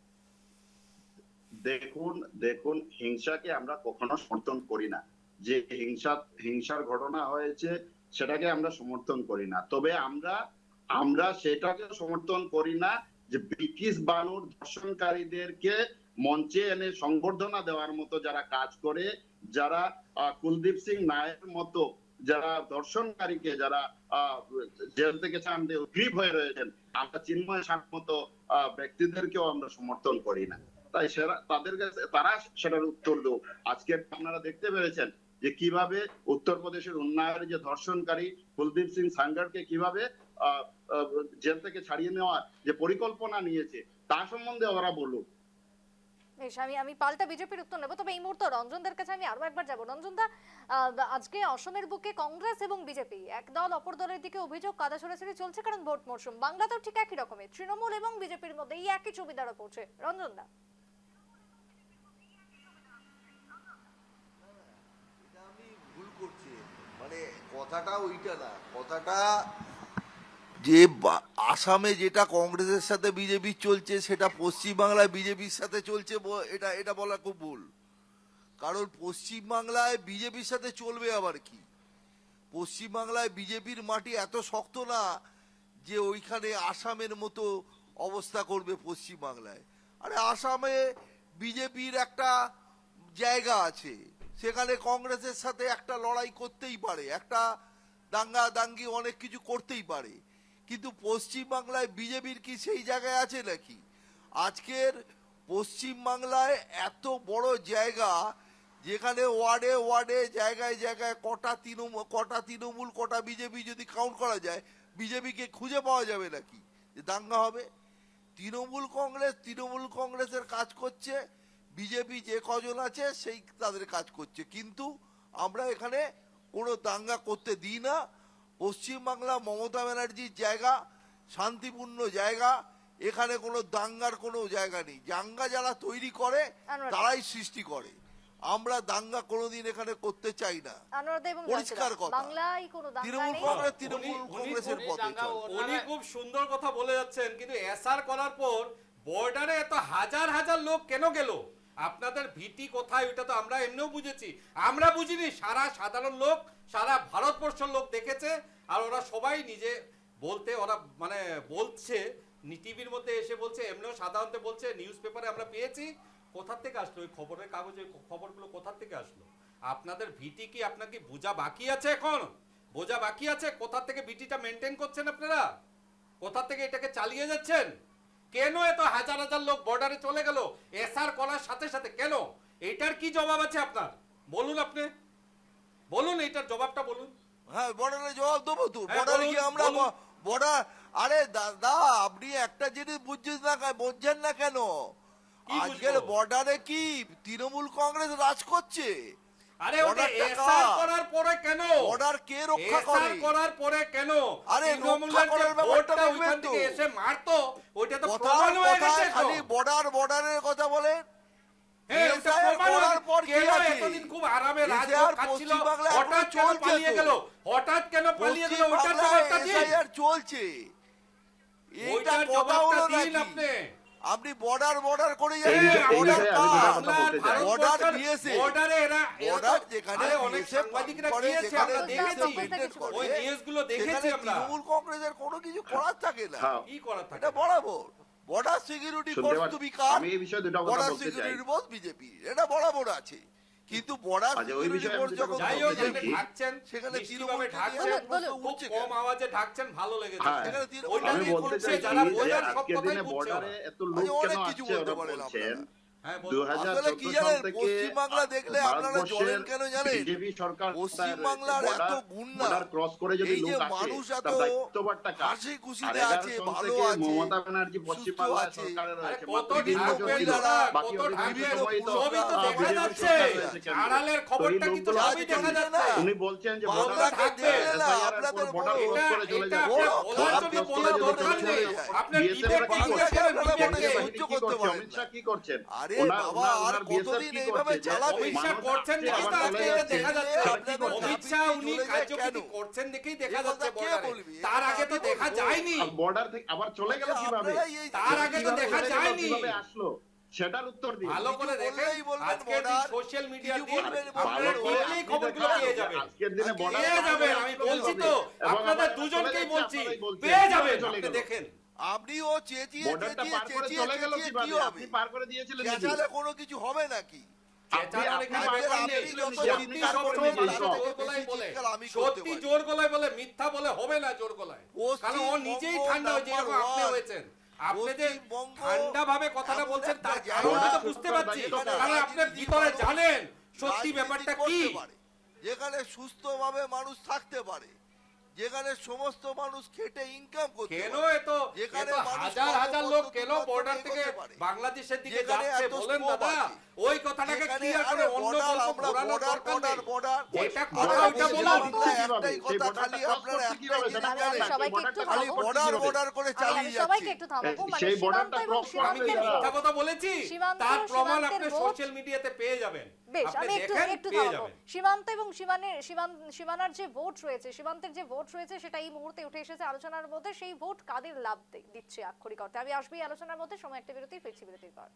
দেখুন, হিংসাকে আমরা কখনো সমর্থন করি না। যে হিংসার ঘটনা হয়েছে সেটাকে আমরা সমর্থন করি না। তবে আমরা সেটাকে সমর্থন করি না যে ব্রিটিশ বানুর ধর্ষণকারীদেরকে মঞ্চে এনে সংবর্ধনা দেওয়ার মতো যারা কাজ করে, যারা কুলদীপ সিং নায়ের মতো যারা ধর্ষণকারীকে যারা জেল থেকে চান্দে উদ্গ্রীব হয়ে রয়েছেন, আমরা চিন্ময় শাহর মতো ব্যক্তিদেরকেও আমরা সমর্থন করি না। তাই তাদের কাছে তারা সেটার উত্তর দেব। আজকে আপনারা দেখতে পেরেছেন যে কিভাবে উত্তরপ্রদেশের উন্নয়নের যে ধর্ষণকারী কুলদীপ সিং সাঙ্গারকে কিভাবে জেল থেকে ছাড়িয়ে নেওয়ার যে পরিকল্পনা নিয়েছে তা সম্বন্ধে ওরা বলুক। বেশ, আমি পাল্টা বিজেপির উত্তর নেব, তবে এই মুহূর্তে রঞ্জনদের কাছে আমি আরো একবার যাব। রঞ্জন দা, আজকে অসমের বুকে কংগ্রেস এবং বিজেপি এক দল অপর দলের দিকে অভিযোগ কাদা ছড়াছড়ি চলছে, কারণ ভোট মরশুম। বাংলাতেও ঠিক একই রকমের তৃণমূল এবং বিজেপির মধ্যে এই একই ছবি দ্বারা পড়ছে। রঞ্জন দা, আমি ভুল করছি, মানে কথাটা ওইটা না, কথাটা যে আসামে যেটা কংগ্রেসের সাথে বিজেপি চলছে সেটা পশ্চিমবাংলায় বিজেপির সাথে চলছে, এটা বলা খুব ভুল। কারণ পশ্চিমবাংলায় বিজেপির সাথে চলবে আবার কি? পশ্চিমবাংলায় বিজেপির মাটি এত শক্ত না যে ওইখানে আসামের মতো অবস্থা করবে পশ্চিমবাংলায়। আরে আসামে বিজেপির একটা জায়গা আছে, সেখানে কংগ্রেসের সাথে একটা লড়াই করতেই পারে, একটা দাঙ্গা দাঙ্গি অনেক কিছু করতেই পারে। কিন্তু পশ্চিমবাংলায় বিজেপির কি সেই জায়গায় আছে নাকি? আজকের পশ্চিমবাংলায় এত বড় জায়গা, যেখানে ওয়ার্ডে ওয়ার্ডে জায়গায় জায়গায় কটা তৃণমূল কটা বিজেপি যদি কাউন্ট করা যায়, বিজেপিকে খুঁজে পাওয়া যাবে নাকি যে দাঙ্গা হবে? তৃণমূল কংগ্রেসের কাজ করছে, বিজেপি যে কজন আছে সেই তাদের কাজ করছে, কিন্তু আমরা এখানে কোনো দাঙ্গা করতে দিই না। পশ্চিমবাংলা মমতা ব্যানার্জির জায়গা, শান্তিপূর্ণ জায়গা, এখানে কোনো দাঙ্গার কোনো জায়গা নেই। দাঙ্গা যারা তৈরি করে আনোয়ার। তারাই সৃষ্টি করে, আমরা দাঙ্গা কোনোদিন এখানে করতে চাই না। আনোয়ারদা এবং পরিষ্কার জাসিরা, কথা। বাংলায় কোনো দাঙ্গা তৃণমূল নেই। কংগ্রেস তৃণমূল কংগ্রেসের উনি পথে দাঙ্গা চলে। উনি খুব সুন্দর কথা বলে যাচ্ছেন, কিন্তু এসআর করার পর বর্ডারে এত হাজার হাজার লোক কেন গেল? আপনাদের ভীতি কোথায় ওইটা তো আমরা এমনিও বুঝেছি, আমরা বুঝিনি, সারা সাধারণ লোক, সারা ভারতবর্ষের লোক দেখেছে। আর ওরা সবাই নিজে বলতে, ওরা মানে বলছে টিভির মধ্যে এসে বলছে, এমনিও সাধারণত বলছে, নিউজ পেপারে আমরা পেয়েছি। কোথা থেকে আসলো ওই খবরের কাগজে, খবরগুলো কোথা থেকে আসলো? আপনাদের ভীতি কি আপনাকে বোঝা বাকি আছে? এখন বোঝা বাকি আছে কোথা থেকে ভীতিটা মেনটেন করছেন আপনারা? কোথা থেকে এটাকে চালিয়ে যাচ্ছেন? কেন এত হাজার হাজার লোক বর্ডারে চলে গেল এসআর করার সাথে সাথে? কেন? এটার কি জবাব আছে আপনার? বলুন, আপনি বলুন, এটার জবাবটা বলুন। হ্যাঁ, বর্ডারে জবাব দেবো তো। হ্যাঁ, বর্ডারে বলুন, গিয়ে আমরা বলুন। বর্ডার, আরে দাদা আপনি একটা জিনিস বুঝছেন না কেন? কি আজকের বুঝবো? বর্ডারে কি তৃণমূল কংগ্রেস রাজ করছে? আরে ওটা বর্ডারটা এসআর কার? করার পরে কেন? বর্ডার কে রক্ষা এসআর করে? করার পরে কেন? আরে তৃণমূলের রক্ষা যে করার ব্যাপারটা ভোটটা দেখবেন ওইখান তো। থেকে এসে মারতো, ওইটা তো কথার প্রমাণ হয়ে গেছে কথায় তো। খালি বর্ডারের কথা বলেন। হ্যাঁ, ওটা এসআর প্রমাণ হয়ে করার গেছে। পর কি কেন আছে? এতদিন খুব আরামে রাজভোগ এসআর খাচ্ছিল, পশ্চিমবাংলায় হঠাৎ এখনো কেন চলছে পালিয়ে তো। গেল? হঠাৎ কেন পালিয়ে গেল? ওটার পশ্চিমবাংলায় জবাবটা দিন। এসআইআর চলছে, এইটা ওইটার কথা জবাবটা হলো দিন নাকি? আপনি। আপনি বর্ডার করে এই যাচ্ছেন। বিষয়ে- এই বর্ডার বিষয়ে আমি দুটো কার? কথা বলতে চাই। বর্ডার ভারতবর্ষের দিয়েছে। বর্ডারে এরা বর্ডার তো- যেখানে আরে অনেক দিয়েছে, সাংবাদিকরা করে, গিয়েছে, যেখানে আমরা দিয়েছে, দেখেছি, maintain করে, ওই নিউজগুলো দেখেছি সেখানে আমরা। তৃণমূল কংগ্রেসের কোনো কিছু করার থাকে না। হ্যাঁ, কি করার থাকে? এটা বরাবর। বর্ডার সিকিউরিটি শুনতে ফোর্স পাচ্ছি। টু বি কার? আমি এই বিষয়ে দুটো কথা বর্ডার বলতে চাই। সিকিউরিটি ফোর্স বিজেপি, এটা বরাবর আছে। কিন্তু বর্ডার আচ্ছা, ওই সিকিউরিটি বিষয়ে আমি ফোর্স দুটো যখন কথা যাই বলতে হোক, বিজেপি, আপনি ঢাকছেন, সেখানে মিষ্টিভাবে তৃণমূল ঢাকছেন, বলুন, বলুন। খুব উঠছে কম কেন? আওয়াজে ঢাকছেন, ভালো লেগেছে। হ্যাঁ, সেখানে তৃণমূল ওইটা আমি নিয়ে বলতে বলছে, চাইছি যারা যে বোঝার সব আজকের কথাই দিনে বুঝছে বর্ডারে ওরা। এত লোক অনেক কেন কিছু আসছে বলতে ওরা পারেন বলছেন। আপনারা। হ্যাঁ, বলুন। 2014 কি সাল জানেন, থেকে পশ্চিমবাংলা দেখলে আপনারা জ্বলেন কেন জানেন? বিজেপি সরকার পশ্চিমবাংলার এত গুন্ডা, বর্ডার ক্রস করে যদি এই যে লোক আসে, মানুষ এত তার দায়িত্ববারটা কার? হাসি খুশিতে আর 11 আছে, সাল ভালো থেকে আছে, মমতা ব্যানার্জি সুস্থ পশ্চিমবাংলায় আছে। সরকারে আরে রয়েছে। কত মাত্র 20 বছর ঢাকবেন ছিল। দাদা, বাকি কত অধিকাংশ ঢাকবেন? সময় তো সবই তো দেখা বিজেপি যাচ্ছে। সরকার রয়েছে কেন্দ্রে। আড়ালের তো এই খবরটা কিন্তু লোকগুলো সবই দেখা আসছেন। যাচ্ছে। উনি বলছেন যে বাংলাকে বর্ডার থাকবে SIR না, এর আপনাদের পর বর্ডার বড়- ক্রস করে চলে এটা যাবে। আপনার বলার জন্য ক্রস করে বলার যদি দরকার চলে নেই। যায়, আপনার BSF বিবেক রা কি কি করছে? করছে? আপনারা বিবেক মনে কে? সহ্য কি করতে করছে? পারেন অমিত না। শাহ কি করছেন? আরে ওনার- বাবা, ওনার- আর ওনার BSF কতদিন কি এইভাবে করছে? যে চালাবে? অমিত শাহ মানুষ করছেন আসছে, দেখেই তো আবার আজকে চলে এটা যাচ্ছে। দেখা যাচ্ছে। আপনাদের অমিত দাবি শাহ কি উনি চলে যায় কার্যকরী কেন? করছেন দেখেই এ দেখা কথা যাচ্ছে কে বর্ডারে। বলবি? তার এটা আগে তো আমি দেখা বলবো। যায়নি। আর বর্ডার থেকে আবার চলে গেল কিভাবে? আপনারা এই- তার আগে তো কিভাবে দেখা চলে গেল, যায়নি। কিভাবে আসলো সেটার উত্তর দিন। ভালো করে কিছু দেখেন, বললেই বলবেন আজকের দিন border, সোশ্যাল মিডিয়া কিছু দিন, বলবেন আপনারা border, দেখলেই আপনি খবরগুলো দেখান পেয়ে যে যাবেন। আজকের দিনে border পেয়ে পার যাবেন, করে আমি চলে বলছি যাবে। তো, এবং আপনাদের আবার দুজনকেই চলে বলছি, যাচ্ছে, আপনারাই বলছেন। পেয়ে যাবেন, চলে আপনি গেল। দেখেন। আপনিও চেঁচিয়ে বর্ডারটা চেঁচিয়ে পার করে চেঁচিয়ে চলে গেল চেঁচিয়ে কিভাবে? কি হবে? আপনি পার করে দিয়েছিলেন নাকি? চেঁচালে কোনো কিছু হবে নাকি? চেঁচানোর আপনি এখানে পার ব্যাপার করে নেই। দিয়েছিলেন যত নাকি? সত্যি আপনি পার করে সবসময় দিয়েছিলেন। জোর গলায় বলে, চিৎকার আমি করতে সত্যি পারি। জোর গলায় বলে, মিথ্যা বলে হবে না জোর গলায়। কারণ ও নিজেই ঠান্ডা হয়েছে, যেরকম আপনি হয়েছেন। আপনি যে পশ্চিমবঙ্গ ঠান্ডা ভাবে কথাটা এমন বলছেন একটা তার জায়গা, কারণ আমি তো বুঝতে পারছি, যেখানে কারণ আপনি ভিতরে জানেন সত্যি রাজনীতি ব্যাপারটা করতে কি। পারে, যেখানে সুস্থভাবে মানুষ থাকতে পারে, যেখানে সমস্ত মানুষ খেটে ইনকাম করতে কেন পারে, এত যেখানে এত মানুষ হাজার হাজার লোক কেন কর্মপদ্ধতির বর্ডার মাধ্যমে থেকে এগোতে পারে, বাংলাদেশের দিকে যেখানে যাচ্ছে এত বলেন scope দাদা? আছে, ওই কথাটাকে যেখানে ক্লিয়ার করে আরে অন্য border, গল্প আমরা ঘোরানোর border, দরকার নেই। border, যেটা border কথা ওইটা বলতে বলুন। বলুন। সেই একটাই কথা border খালি cross আপনারা করছে কিভাবে? একটাই সেটা জিনিস বলেন। সবাইকে সেই একটু border খালি cross থামাবো। করছে বর্ডার কিভাবে? বর্ডার করে আমি চালিয়ে সবাইকে যাচ্ছে। একটু থামাবো, মানে সেই সীমান্ত borderটা এবং cross করা আমি সীমান্তের যাবে না। মিথ্যা ভোট। কথা বলেছি, সীমান্ত তার প্রমাণ সীমান্তের আপনি ভোট। সোশ্যাল মিডিয়াতে পেয়ে যাবেন। বেশ, আপনি আমি একটু দেখেন, একটু পেয়ে থামাবো। যাবেন। সীমান্ত এবং সীমানার যে ভোট রয়েছে, সীমান্তের যে ভোট রয়েছে, সেটা এই মুহূর্তে উঠে এসেছে আলোচনার মধ্যে। সেই ভোট কাদের লাভ দিচ্ছে আক্ষরিক অর্থে? আমি আসবো এই আলোচনার মধ্যে, সময় একটা বিরতি, ফিরছি বিরতির পর।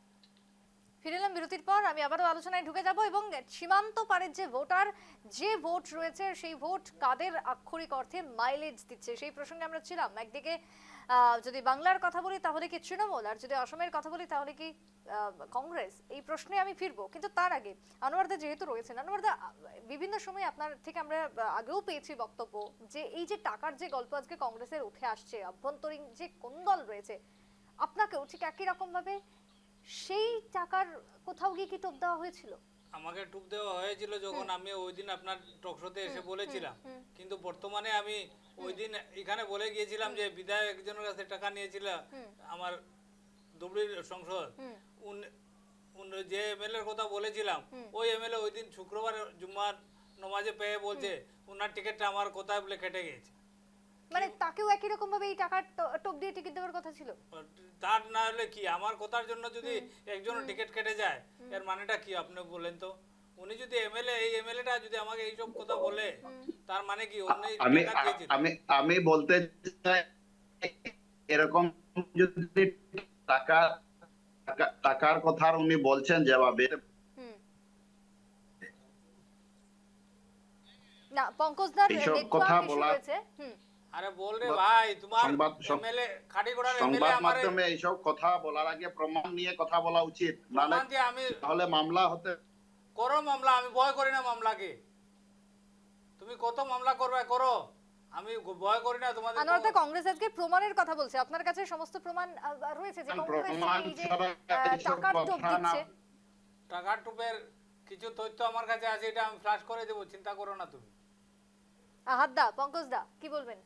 ফিরে এলাম বিরতির পর। আমি আবারও আলোচনায় ঢুকে যাব এবং সীমান্ত পারের যে ভোটার, যে ভোট রয়েছে, সেই ভোট কাদের আক্ষরিক অর্থে মাইলেজ দিচ্ছে সেই প্রসঙ্গে আমরা ছিলাম। একদিকে যদি বাংলার কথা বলি তাহলে কি তৃণমূল, আর যদি অসমের কথা বলি তাহলে কি কংগ্রেস? এই প্রশ্নে আমি ফিরবো, কিন্তু তার আগে আনোয়ারদা যেহেতু রয়েছেন, আনোয়ারদা বিভিন্ন সময় আপনার থেকে আমরা আগেও পেয়েছি বক্তব্য যে এই যে টাকার যে গল্প আজকে কংগ্রেসের উঠে আসছে, অভ্যন্তরীণ যে কোন্দল রয়েছে, আপনাকেও ঠিক একই রকম ভাবে সেই টাকার কোথাও গিয়ে কি টোপ দেওয়া হয়েছিল? আমাকে টুপ দেওয়া হয়েছিল যখন আমি ওই দিন আপনার টকশোতে এসে বলেছিলাম, কিন্তু বর্তমানে আমি ওই দিন এখানে বলে গিয়েছিলাম যে বিধায়ক একজনের কাছে টাকা নিয়েছিল আমার ধুবড়ির সংসদ, যে এমএলএর কথা বলেছিলাম ওই এমএলএ ওই দিন শুক্রবার জুম্মার নমাজে পেয়ে বলছে ওনার টিকিটটা আমার কোথায় বলে কেটে গেছে। মানে তাকেও একই রকম ভাবে এই টাকার টোপ দিয়ে টিকিট দেওয়ার কথা ছিল। তার না হলে কি আমার কথার জন্য যদি একজনের টিকিট কেটে যায় এর মানেটা কি আপনি বলেন তো? উনি যদি এমএলএ, এই এমএলএটা যদি আমাকে এইসব কথা বলে তার মানে কি উনি আমি টাকা দিয়েছেন? আমি আমি বলতে চাই, এরকম যদি টাকা টাকার কথা উনি বলছেন যেভাবে, হুম। না, পঙ্কজদার এইসব নেটওয়ার্ক কথা ইস্যু বলা- হয়েছে। আরে বল রে ভাই, তোমার সংবাদ- এমএলএ খাটিগড়ার এমএলএ সংবাদ আমারে মাধ্যমে এইসব কথা বলার আগে প্রমাণ নিয়ে কথা বলা উচিত, নাহলে প্রমাণ দিয়ে আমি তাহলে মামলা হতে। করো মামলা, আমি ভয় করি না মামলাকে। তুমি কত মামলা করবে করো, আমি ভয় করি না তোমাদের। আনোয়ারদা, কংগ্রেস আজকে প্রমাণের কথা বলছে। আপনার কাছে সমস্ত প্রমাণ রয়েছে যে কংগ্রেস প্রমাণ এই যে ছাড়া এইসব টাকার টোপ কথা না। দিচ্ছে। টাকার টুপের কিছু তথ্য আমার কাছে আছে, এটা আমি ফ্লাশ করে দেবো, চিন্তা করো না তুমি। আহাদদা, পঙ্কজদা কি বলবেন?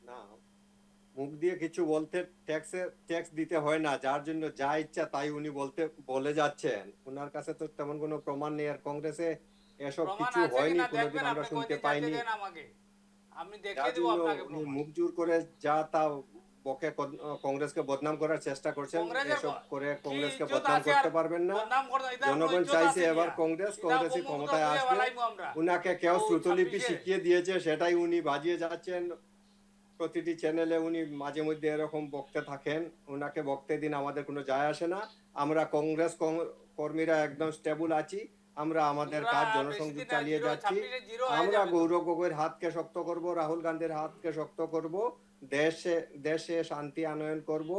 না, মুখ দিয়ে কিছু বলতে ট্যাক্স দিতে হয় না, যার জন্য যা ইচ্ছা তাই উনি বলে যাচ্ছেন। ওনার কাছে তো তেমন কোনো প্রমাণ নেই, আর কংগ্রেসে এসব প্রমাণ কিছু আছে হয়নি, কিনা কোনোদিন দেখবেন, আমরা আপনি শুনতে কয়দিন পাইনি। যাতে দেন আমাকে, আমি দেখিয়ে যার দেবো জন্য আপনাকে উনি প্রমাণ। মুখ জোর করে যা তা বকে কংগ্রেসকে বদনাম করার চেষ্টা করছেন। কংগ্রেসের এসব করে কি কংগ্রেসকে ইজ্জত বদনাম আছে করতে আর পারবেন না। বদনাম করতে- এটার কোনো জনগণ ইজ্জত চাইছে আছে এবার কিয়া? কংগ্রেসই এটা ক্ষমতায় ব্রহ্মপুত্র আসবে। দিয়ে বালাইমু আমরা। উনাকে কেউ কেউ শ্রুতলিপি 26-এ শিখিয়ে দিয়েছে, সেটাই উনি বাজিয়ে যাচ্ছেন। প্রতিটি চ্যানেলে উনি মাঝে মধ্যে এরকম বকতে থাকেন। উনাকে বকতে দিন, আমাদের কোনো যায় আসে না। আমরা কংগ্রেস কর্মীরা একদম স্টেবল আছি। আমরা আমাদের তোমরা কাজ বেশি জনসংযোগ দিন আর চালিয়ে জিরো, যাচ্ছি। 26-এ জিরো হয়ে আমরা যাবে তো। গৌরব গগৈর হাতকে শক্ত করব, রাহুল গান্ধীর হাতকে শক্ত করব, দেশে শান্তি আনয়ন করব।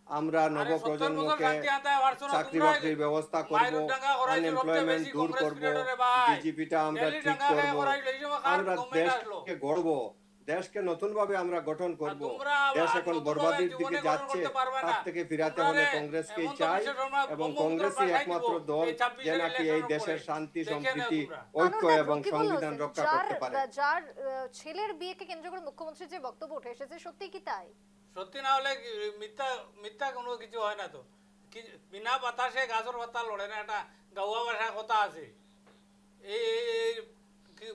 আমরা আরে 70 বছর নবপ্রজন্মকে শান্তি আনতে হয়, পারছো না চাকরি তোমরা? বাকরির ব্যবস্থা করব, মাইরুডাঙ্গা করাইছো, সবচেয়ে আনএমপ্লয়মেন্ট বেশি দূর কংগ্রেস করব, পিরিয়ডে রে ভাই। বিজেপিটা আমরা দিল্লি ঠিক ডাঙ্গা করব, করাইলো, এই সময় কার আমরা গভর্নমেন্ট আসলো? দেশকে গড়ব, দেশকে নতুন ভাবে আমরা গঠন করব। তোমরা দেশ আর এখন নতুন বরবাদির ভাবে দিকে জীবনে যাচ্ছে, গঠন করতে পারবে তার না। থেকে ফিরাতে তোমরা হলে রে কংগ্রেসকেই হেমন্ত চাই, বিশ্ব শর্মা এবং ব্রহ্মপুত্র কংগ্রেসই পাঠাই একমাত্র দিব দল এই 26 যে এর নাকি এই ইলেকশনের দেশের পরে। শান্তি, দেখে নাও সম্প্রীতি, তোমরা। ঐক্য আনোয়ারদা, এবং রকিবুল সংবিধান হোসেন, রক্ষা করতে পারে। যার ছেলের বিয়েকে কেন্দ্র করে মুখ্যমন্ত্রীর যে বক্তব্য উঠে এসেছে, সত্যি কি তাই? সত্যি না হলে মিথ্যা মিথ্যা কোনো কিছু হয় না তো। কি বিনা বাতাসে গাছর পাতা লড়ে না, একটা গাওয়া ভাষা কথা আছে। এই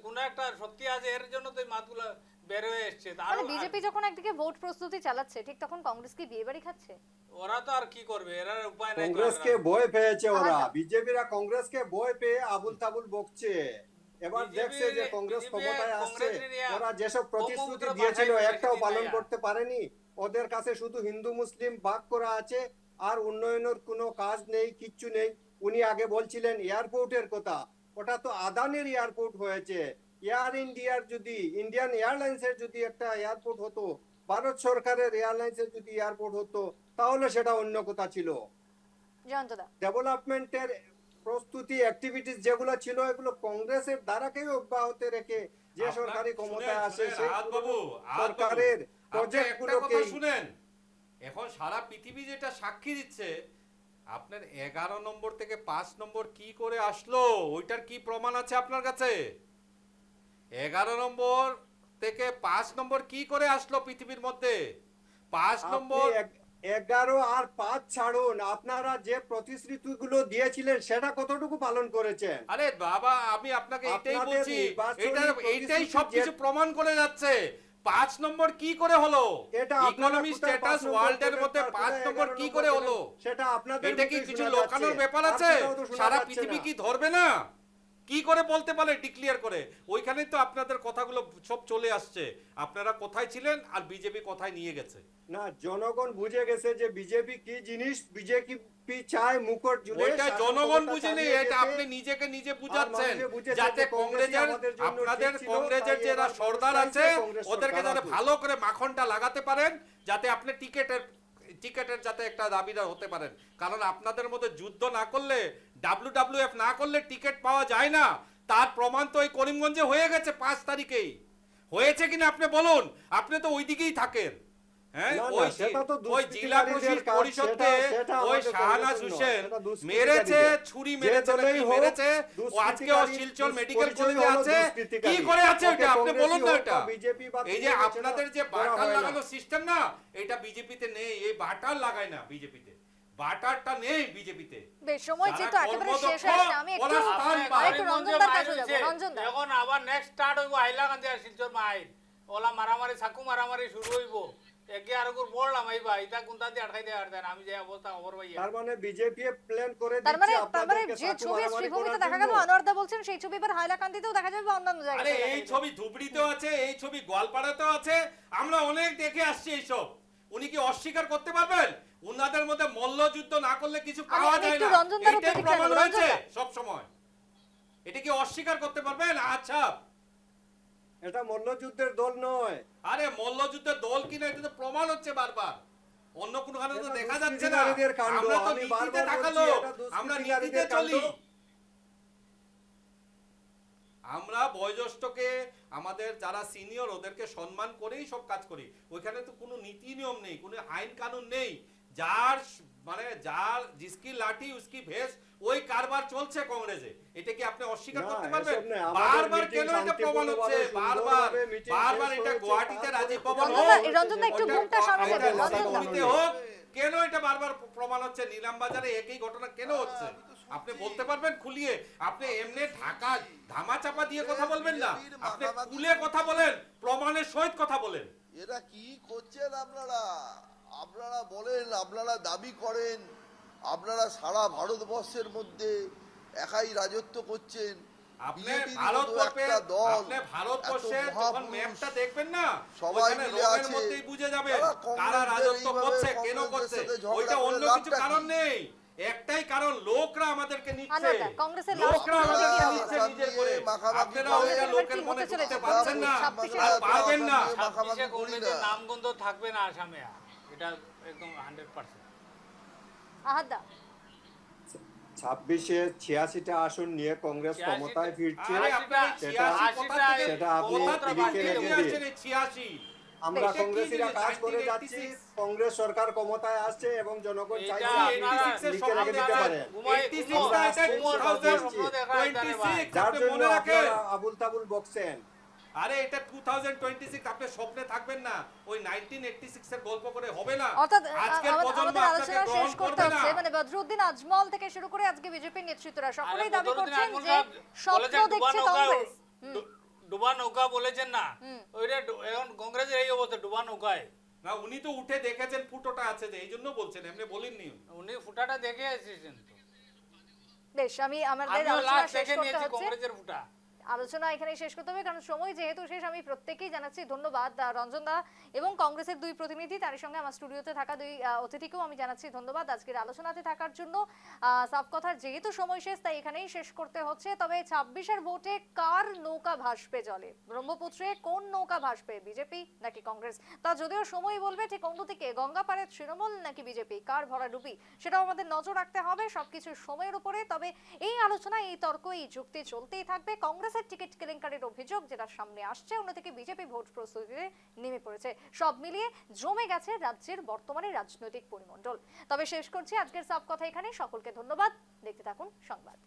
কোনো একটা সত্যি আছে, এর জন্য তো এই মাতগুলো বের হয়ে এসছে। মানে বিজেপি যখন একদিকে ভোট প্রস্তুতি চালাচ্ছে, ঠিক তখন কংগ্রেস কি বিয়ে বাড়ি খাচ্ছে? ওরা তো আর কি করবে, এরা উপায় নাই তো। কংগ্রেসকে ভয় পেয়েছে ওরা, আচ্ছা। বিজেপিরা কংগ্রেসকে ভয় পেয়ে আবুল তাবুল বকছে। এবার BJP দেখছে যে কংগ্রেস ক্ষমতায় আসছে, কংগ্রেস নিয়ে ওরা যেসব প্রতিশ্রুতি ব্রহ্মপুত্র দিয়েছিল পাঠাই একটাও বেশি পালন দিন করতে পারেনি। ওদের কাছে শুধু হিন্দু মুসলিম ভাগ করা আছে, আর উন্নয়নের কোনো কাজ নেই, কিচ্ছু নেই। উনি আগে বলছিলেন এয়ারপোর্টের কথা, ওটা তো আদানির এয়ারপোর্ট হয়েছে। এয়ার ইন্ডিয়ার যদি, ইন্ডিয়ান এয়ারলাইন্সের যদি একটা এয়ারপোর্ট হতো, ভারত সরকারের এয়ারলাইন্সের যদি এয়ারপোর্ট হতো, তাহলে সেটা অন্য কথা ছিল। জয়ন্তদা, ডেভেলপমেন্টের প্রস্তুতি অ্যাক্টিভিটিস যেগুলো ছিল, এগুলো কংগ্রেসের দ্বারাকেই অব্যাহত রেখে যে আপনার- সরকারি ক্ষমতায় শুনেন, আসে শুনেন, সেই আহাদ বাবু, আহাদ সরকারের বাবু, আপনি প্রজেক্ট একটা কথা গুলোকে শুনেন। এখন সারা পৃথিবী যেটা সাক্ষী দিচ্ছে, আপনার 11 নম্বর থেকে 5 নম্বর কি করে আসলো, ওইটার কি প্রমাণ আছে আপনার কাছে? 11 নম্বর থেকে 5 নম্বর কি করে আসলো পৃথিবীর মধ্যে? 5 নম্বর 11 আর 5 ছাড়ুন, আপনারা যে প্রতিশ্রুতিগুলো দিয়েছিলেন সেটা কতটুকু পালন করেছেন? আরে বাবা, আমি আপনাকে এটাই আপনাদের বলছি, নির্বাচনী এইটাই প্রতিশ্রুতি সবকিছু যে- প্রমাণ করে যাচ্ছে। 5 নম্বর কি করে হলো? এটা আপনারা ইকোনমি কোথায় স্ট্যাটাস 5 নম্বর ওয়ার্ল্ডের বলেন, মধ্যে কোথায় 5 নম্বর 11 কি নম্বর করে বলেন, হলো? সেটা আপনাদের এটা কি মুখেই কিছু শোনা লোকানোর যাচ্ছে। ব্যাপার আর আছে? সেটাও তো শোনা সারা যাচ্ছে পৃথিবী না। কি ধরবে না? কি করে বলতে পারে ডিক্লিয়ার করে? ওইখানেই তো আপনাদের কথাগুলো সব চলে আসছে। আপনারা কোথায় ছিলেন আর বিজেপি কোথায় নিয়ে গেছে। না, জনগণ বুঝে গেছে যে বিজেপি কি জিনিস। বিজেপি চায় মুকুট ঝুলে ওইটা শাসন জনগণ ক্ষমতা বুঝেনি, চালিয়ে এটা যেতে। আপনি নিজেকে নিজে আর বুঝাচ্ছেন, মানুষে বুঝেছে যাতে যে কংগ্রেসই কংগ্রেসের আমাদের জন্য আপনাদের ঠিক ছিল, কংগ্রেসের তাই যারা এবার সর্দার মানুষ আছে চাইছে কংগ্রেস ওদেরকে সরকার যাতে আসুক। ভালো করে মাখনটা লাগাতে পারেন, যাতে আপনি টিকেটের যাতে একটা দাবিদার হতে পারেন। কারণ আপনাদের মধ্যে যুদ্ধ না করলে, WWF না করলে টিকিট পাওয়া যায় না। তার প্রমাণ তো এই করিমগঞ্জে হয়ে গেছে 5 তারিখেই। হয়েছে কিনা আপনি বলুন, আপনি তো ওই দিকেই থাকেন। হ্যাঁ, না, না, ওই সেটা তো ওই জেলা দুষ্কৃতিকারীদের কাজ, পরিষদকে সেটা ওই আমাদের শাহনাজ কংগ্রেসের নয়, হোসেন সেটা দুষ্কৃতিকারীদের। মেরেছে, ছুরি যে মেরেছে দলেই নাকি হোক, মেরেছে, ও আজকে ও দুষ্কৃতিকারী, শিলচর মেডিকেল পরিচয় কলেজে হলো আছে। দুষ্কৃতিকারী। কি করে আছে ওকে ওটা আপনি কংগ্রেসই বলুন না। হোক এটা বা বিজেপি বা এই যে তৃণমূল, আপনাদের যে সেটা বাটার ধরা হয় না। লাগানো সিস্টেম না, এটা বিজেপিতে নেই। এই বাটার লাগায় না বিজেপিতে। বাটারটা নেই বিজেপিতে। বেশ, সময় যেহেতু যারা একেবারে কর্মদক্ষ, শেষ হয়ে আসছে, আমি একটু ওরা স্থান পায়। আরেকটু রঞ্জনদার কাছে যাবো। রঞ্জনদা, এখন আবার নেক্সট স্টার্ট হইব হাইলাকান্দি আর শিলচর মাইল, ওলা মারামারি সাকু মারামারি শুরু হইব, একে আর ওর বললাম আইবা এটা কোনটা দিয়ে আটকাই দেয় আর দেন, আমি যে অবস্থা খবর পাইয়া। তার মানে বিজেপি প্ল্যান করে তার মানে দিচ্ছে আপনাদেরকে যে চাকু ছবি মারামারি শ্রীভূমিতে করার দেখা গেল, জন্য। আনোয়ারদা বলছেন সেই ছবি এবার হাইলাকান্দিতেও দেখা যাবে, অন্যান্য আরে জায়গায় এই ছবি ধুবড়িতেও আছে, এই ছবি গোয়ালপাড়াতেও আছে, আমরা অনেক দেখে আসছি এইসব। উনি কি অস্বীকার করতে পারবেন? উনাদের মধ্যে মল্লযুদ্ধ না করলে কিছু পাওয়া আমি যায় একটু না, রঞ্জনদার এইটাই প্রতিক্রিয়া প্রমাণ নেব। হয়েছে রঞ্জনদা। সব সময়। এটা কি অস্বীকার করতে পারবেন? আচ্ছা, এটা মল্লযুদ্ধের দল নয়, আরে মল্লযুদ্ধের দল কিনা এটা তো প্রমাণ হচ্ছে বারবার, অন্য কোনখানে তো এটা দেখা যাচ্ছে না। দুষ্কৃতিকারীদের কাণ্ড। আমরা তো আমি নীতিতে বারবার তাকালো, বলছি, এটা আমরা দুষ্কৃতিকারীদের নীতিতে কাণ্ড। চলি। আমরা বয়োজ্যেষ্ঠকে, আমাদের যারা সিনিয়র ওদেরকে সম্মান করেই সব কাজ করি। ওইখানে তো কোনো নীতি নিয়ম নেই, কোনো আইন কানুন নেই। যার মানে যার জিসকি লাঠি উসকি ভেস, ওই কারবার চলছে কংগ্রেসে। এটা কি আপনি অস্বীকার না, করতে পারবেন? এসব নেই। আমাদের বারবার meeting কেন এটা প্রমাণ হচ্ছে? শান্তিপূর্ণভাবে, বারবার সুন্দরভাবে meeting বারবার শেষ এটা হয়েছে, গুয়াহাটিতে তারপরে রাজীব ভবন রঞ্জনদা, হোক, রঞ্জনদা একটু ওটা ঘুমটা সামনে এটা দেবেন। কথা রঞ্জনদা, বলুন। দিল্লিতে হোক, কেন এটা বারবার প্রমাণ হচ্ছে? নিলাম বাজারে একই ঘটনা কেন হচ্ছে? আপনি বলতে পারবেন খুলিয়ে? আপনি এমনি ঢাকা ধামাচাপা দিয়ে কথা বলবেন না, আপনি খুলে কথা বলেন, প্রমাণের সহিত কথা বলেন। এরা কি করছেন আপনারা? আপনারা বলেন, আপনারা দাবি করেন, আপনারা সারা ভারতবর্ষের মধ্যে একাই রাজত্ব করছেন। আপনি বিজেপির মতো ভারতবর্ষে, একটা দল, আপনি ভারতবর্ষে এত যখন মহাপুরুষ, ম্যাপটা দেখবেন না, সবাই ওইখানে মিলে রঙের আছে। মধ্যেই বুঝে যাবে তারা কারা কংগ্রেসদের রাজত্ব এইভাবে করছে, কেন কংগ্রেসদের করছে। সাথে ঝগড়া ওইটা করে অন্য কিছু লাভটা কি? কারণ নেই, একটাই কারণ, লোকরা আমাদেরকে নিচ্ছে। আনোয়ারদা, কংগ্রেসের লাস্ট লোকরা প্রতিক্রিয়া আমাদেরকে কি নিচ্ছে হবে? নিজের করে। মাখামাখি আপনারা করে। ওইটা কংগ্রেসের লোকের কি মনে হতে চলেছে? করতে পারছেন না, 26 আর পারবেন না। ছাব্বিশে করি কংগ্রেসের না। নামগন্ধ থাকবে না আসামে আর, এটা একদম 100%। আহাদা, 26-এ 86টা আসন নিয়ে কংগ্রেস 86 ক্ষমতায় ফিরছে। আরে আপনারা সেটা- 86 কোথা থেকে, সেটা আপনি কোথা থেকে লিখে রেখে নিয়ে দিন। আসছেন এই 86? আমরা এটা কি কংগ্রেসীরা জিনিস? কাজ করে যাচ্ছি, 1986 কংগ্রেস সরকার ক্ষমতায় আসছে এবং জনগণ এটা চাইছে আপনারা আপনি লিখে রেখে দিতে পারেন। 86 আমরা টা আজকে এটা কথা 2026 বলছি। যার আপনি জন্য মনে রাখেন। আপনারা আবুল তাবুল বকছেন। আরে এটা 2026, আপনি স্বপ্নে থাকবেন না, ওই 1986 এর গল্প করে হবে না। অর্থাৎ আজকের প্রজন্ম আমাদের আপনাকে আলোচনা গ্রহণ শেষ করতে করবে না। হচ্ছে, মানে বদরুদ্দিন আজমল থেকে শুরু করে আজকে বিজেপির নেতৃত্বরা সকলেই আরে দাবি বদরুদ্দিন করছেন আজমল যে সাহেব স্বপ্ন বলেছেন ডুবা দেখছে নৌকা, কংগ্রেস। ডুবা নৌকা বলেছেন না, ওইটা এখন কংগ্রেসের এই অবস্থা, ডুবা নৌকায়। না, উনি তো উঠে দেখেছেন ফুটোটা আছে, যে এই জন্য বলছেন, এমনি বলেননি। উনি ফুটাটা দেখে এসেছেন তো। বেশ, আমাদের আমিও আলোচনা লাস্ট শেষ দেখে করতে নিয়েছি হচ্ছে। কংগ্রেসের ফুটা। আলোচনা এখানে শেষ করতে হবে, কারণ সময় যেহেতু শেষ। আমি প্রত্যেককেই জানাচ্ছি ধন্যবাদ, রঞ্জন দা এবং কংগ্রেসের দুই প্রতিনিধি, তার সঙ্গে আমার স্টুডিওতে থাকা দুই অতিথিকেও আমি জানাচ্ছি ধন্যবাদ আজকের আলোচনাতে থাকার জন্য। সাফ কথার যেহেতু সময় শেষ, তাই এখানেই শেষ করতে হচ্ছে। তবে 26-এর ভোটে কার নৌকা ভাসবে জলে? ব্রহ্মপুত্রে কোন নৌকা ভাসবে, বিজেপি নাকি কংগ্রেস? তা যদিও সময় বলবে ঠিক অন্যদিকে গঙ্গা পাড়ে তৃণমূল নাকি বিজেপি, কার ভরা ডুবি, সেটাও আমাদের নজর রাখতে হবে সবকিছু সময়ের উপরে। তবে এই আলোচনা, এই তর্ক, এই যুক্তি চলতেই থাকবে। কংগ্রেসের টিকিট কেলেঙ্কারির অভিযোগ যেটা সামনে আসছে, অন্যদিকে বিজেপি ভোট প্রস্তুতিতে নেমে পড়েছে। সব মিলিয়ে জমে গেছে রাজ্যের বর্তমানে রাজনৈতিক পরিমণ্ডল। তবে শেষ করছি আজকের সাফ কথা এখানে। সকলকে ধন্যবাদ, দেখতে থাকুন সংবাদ।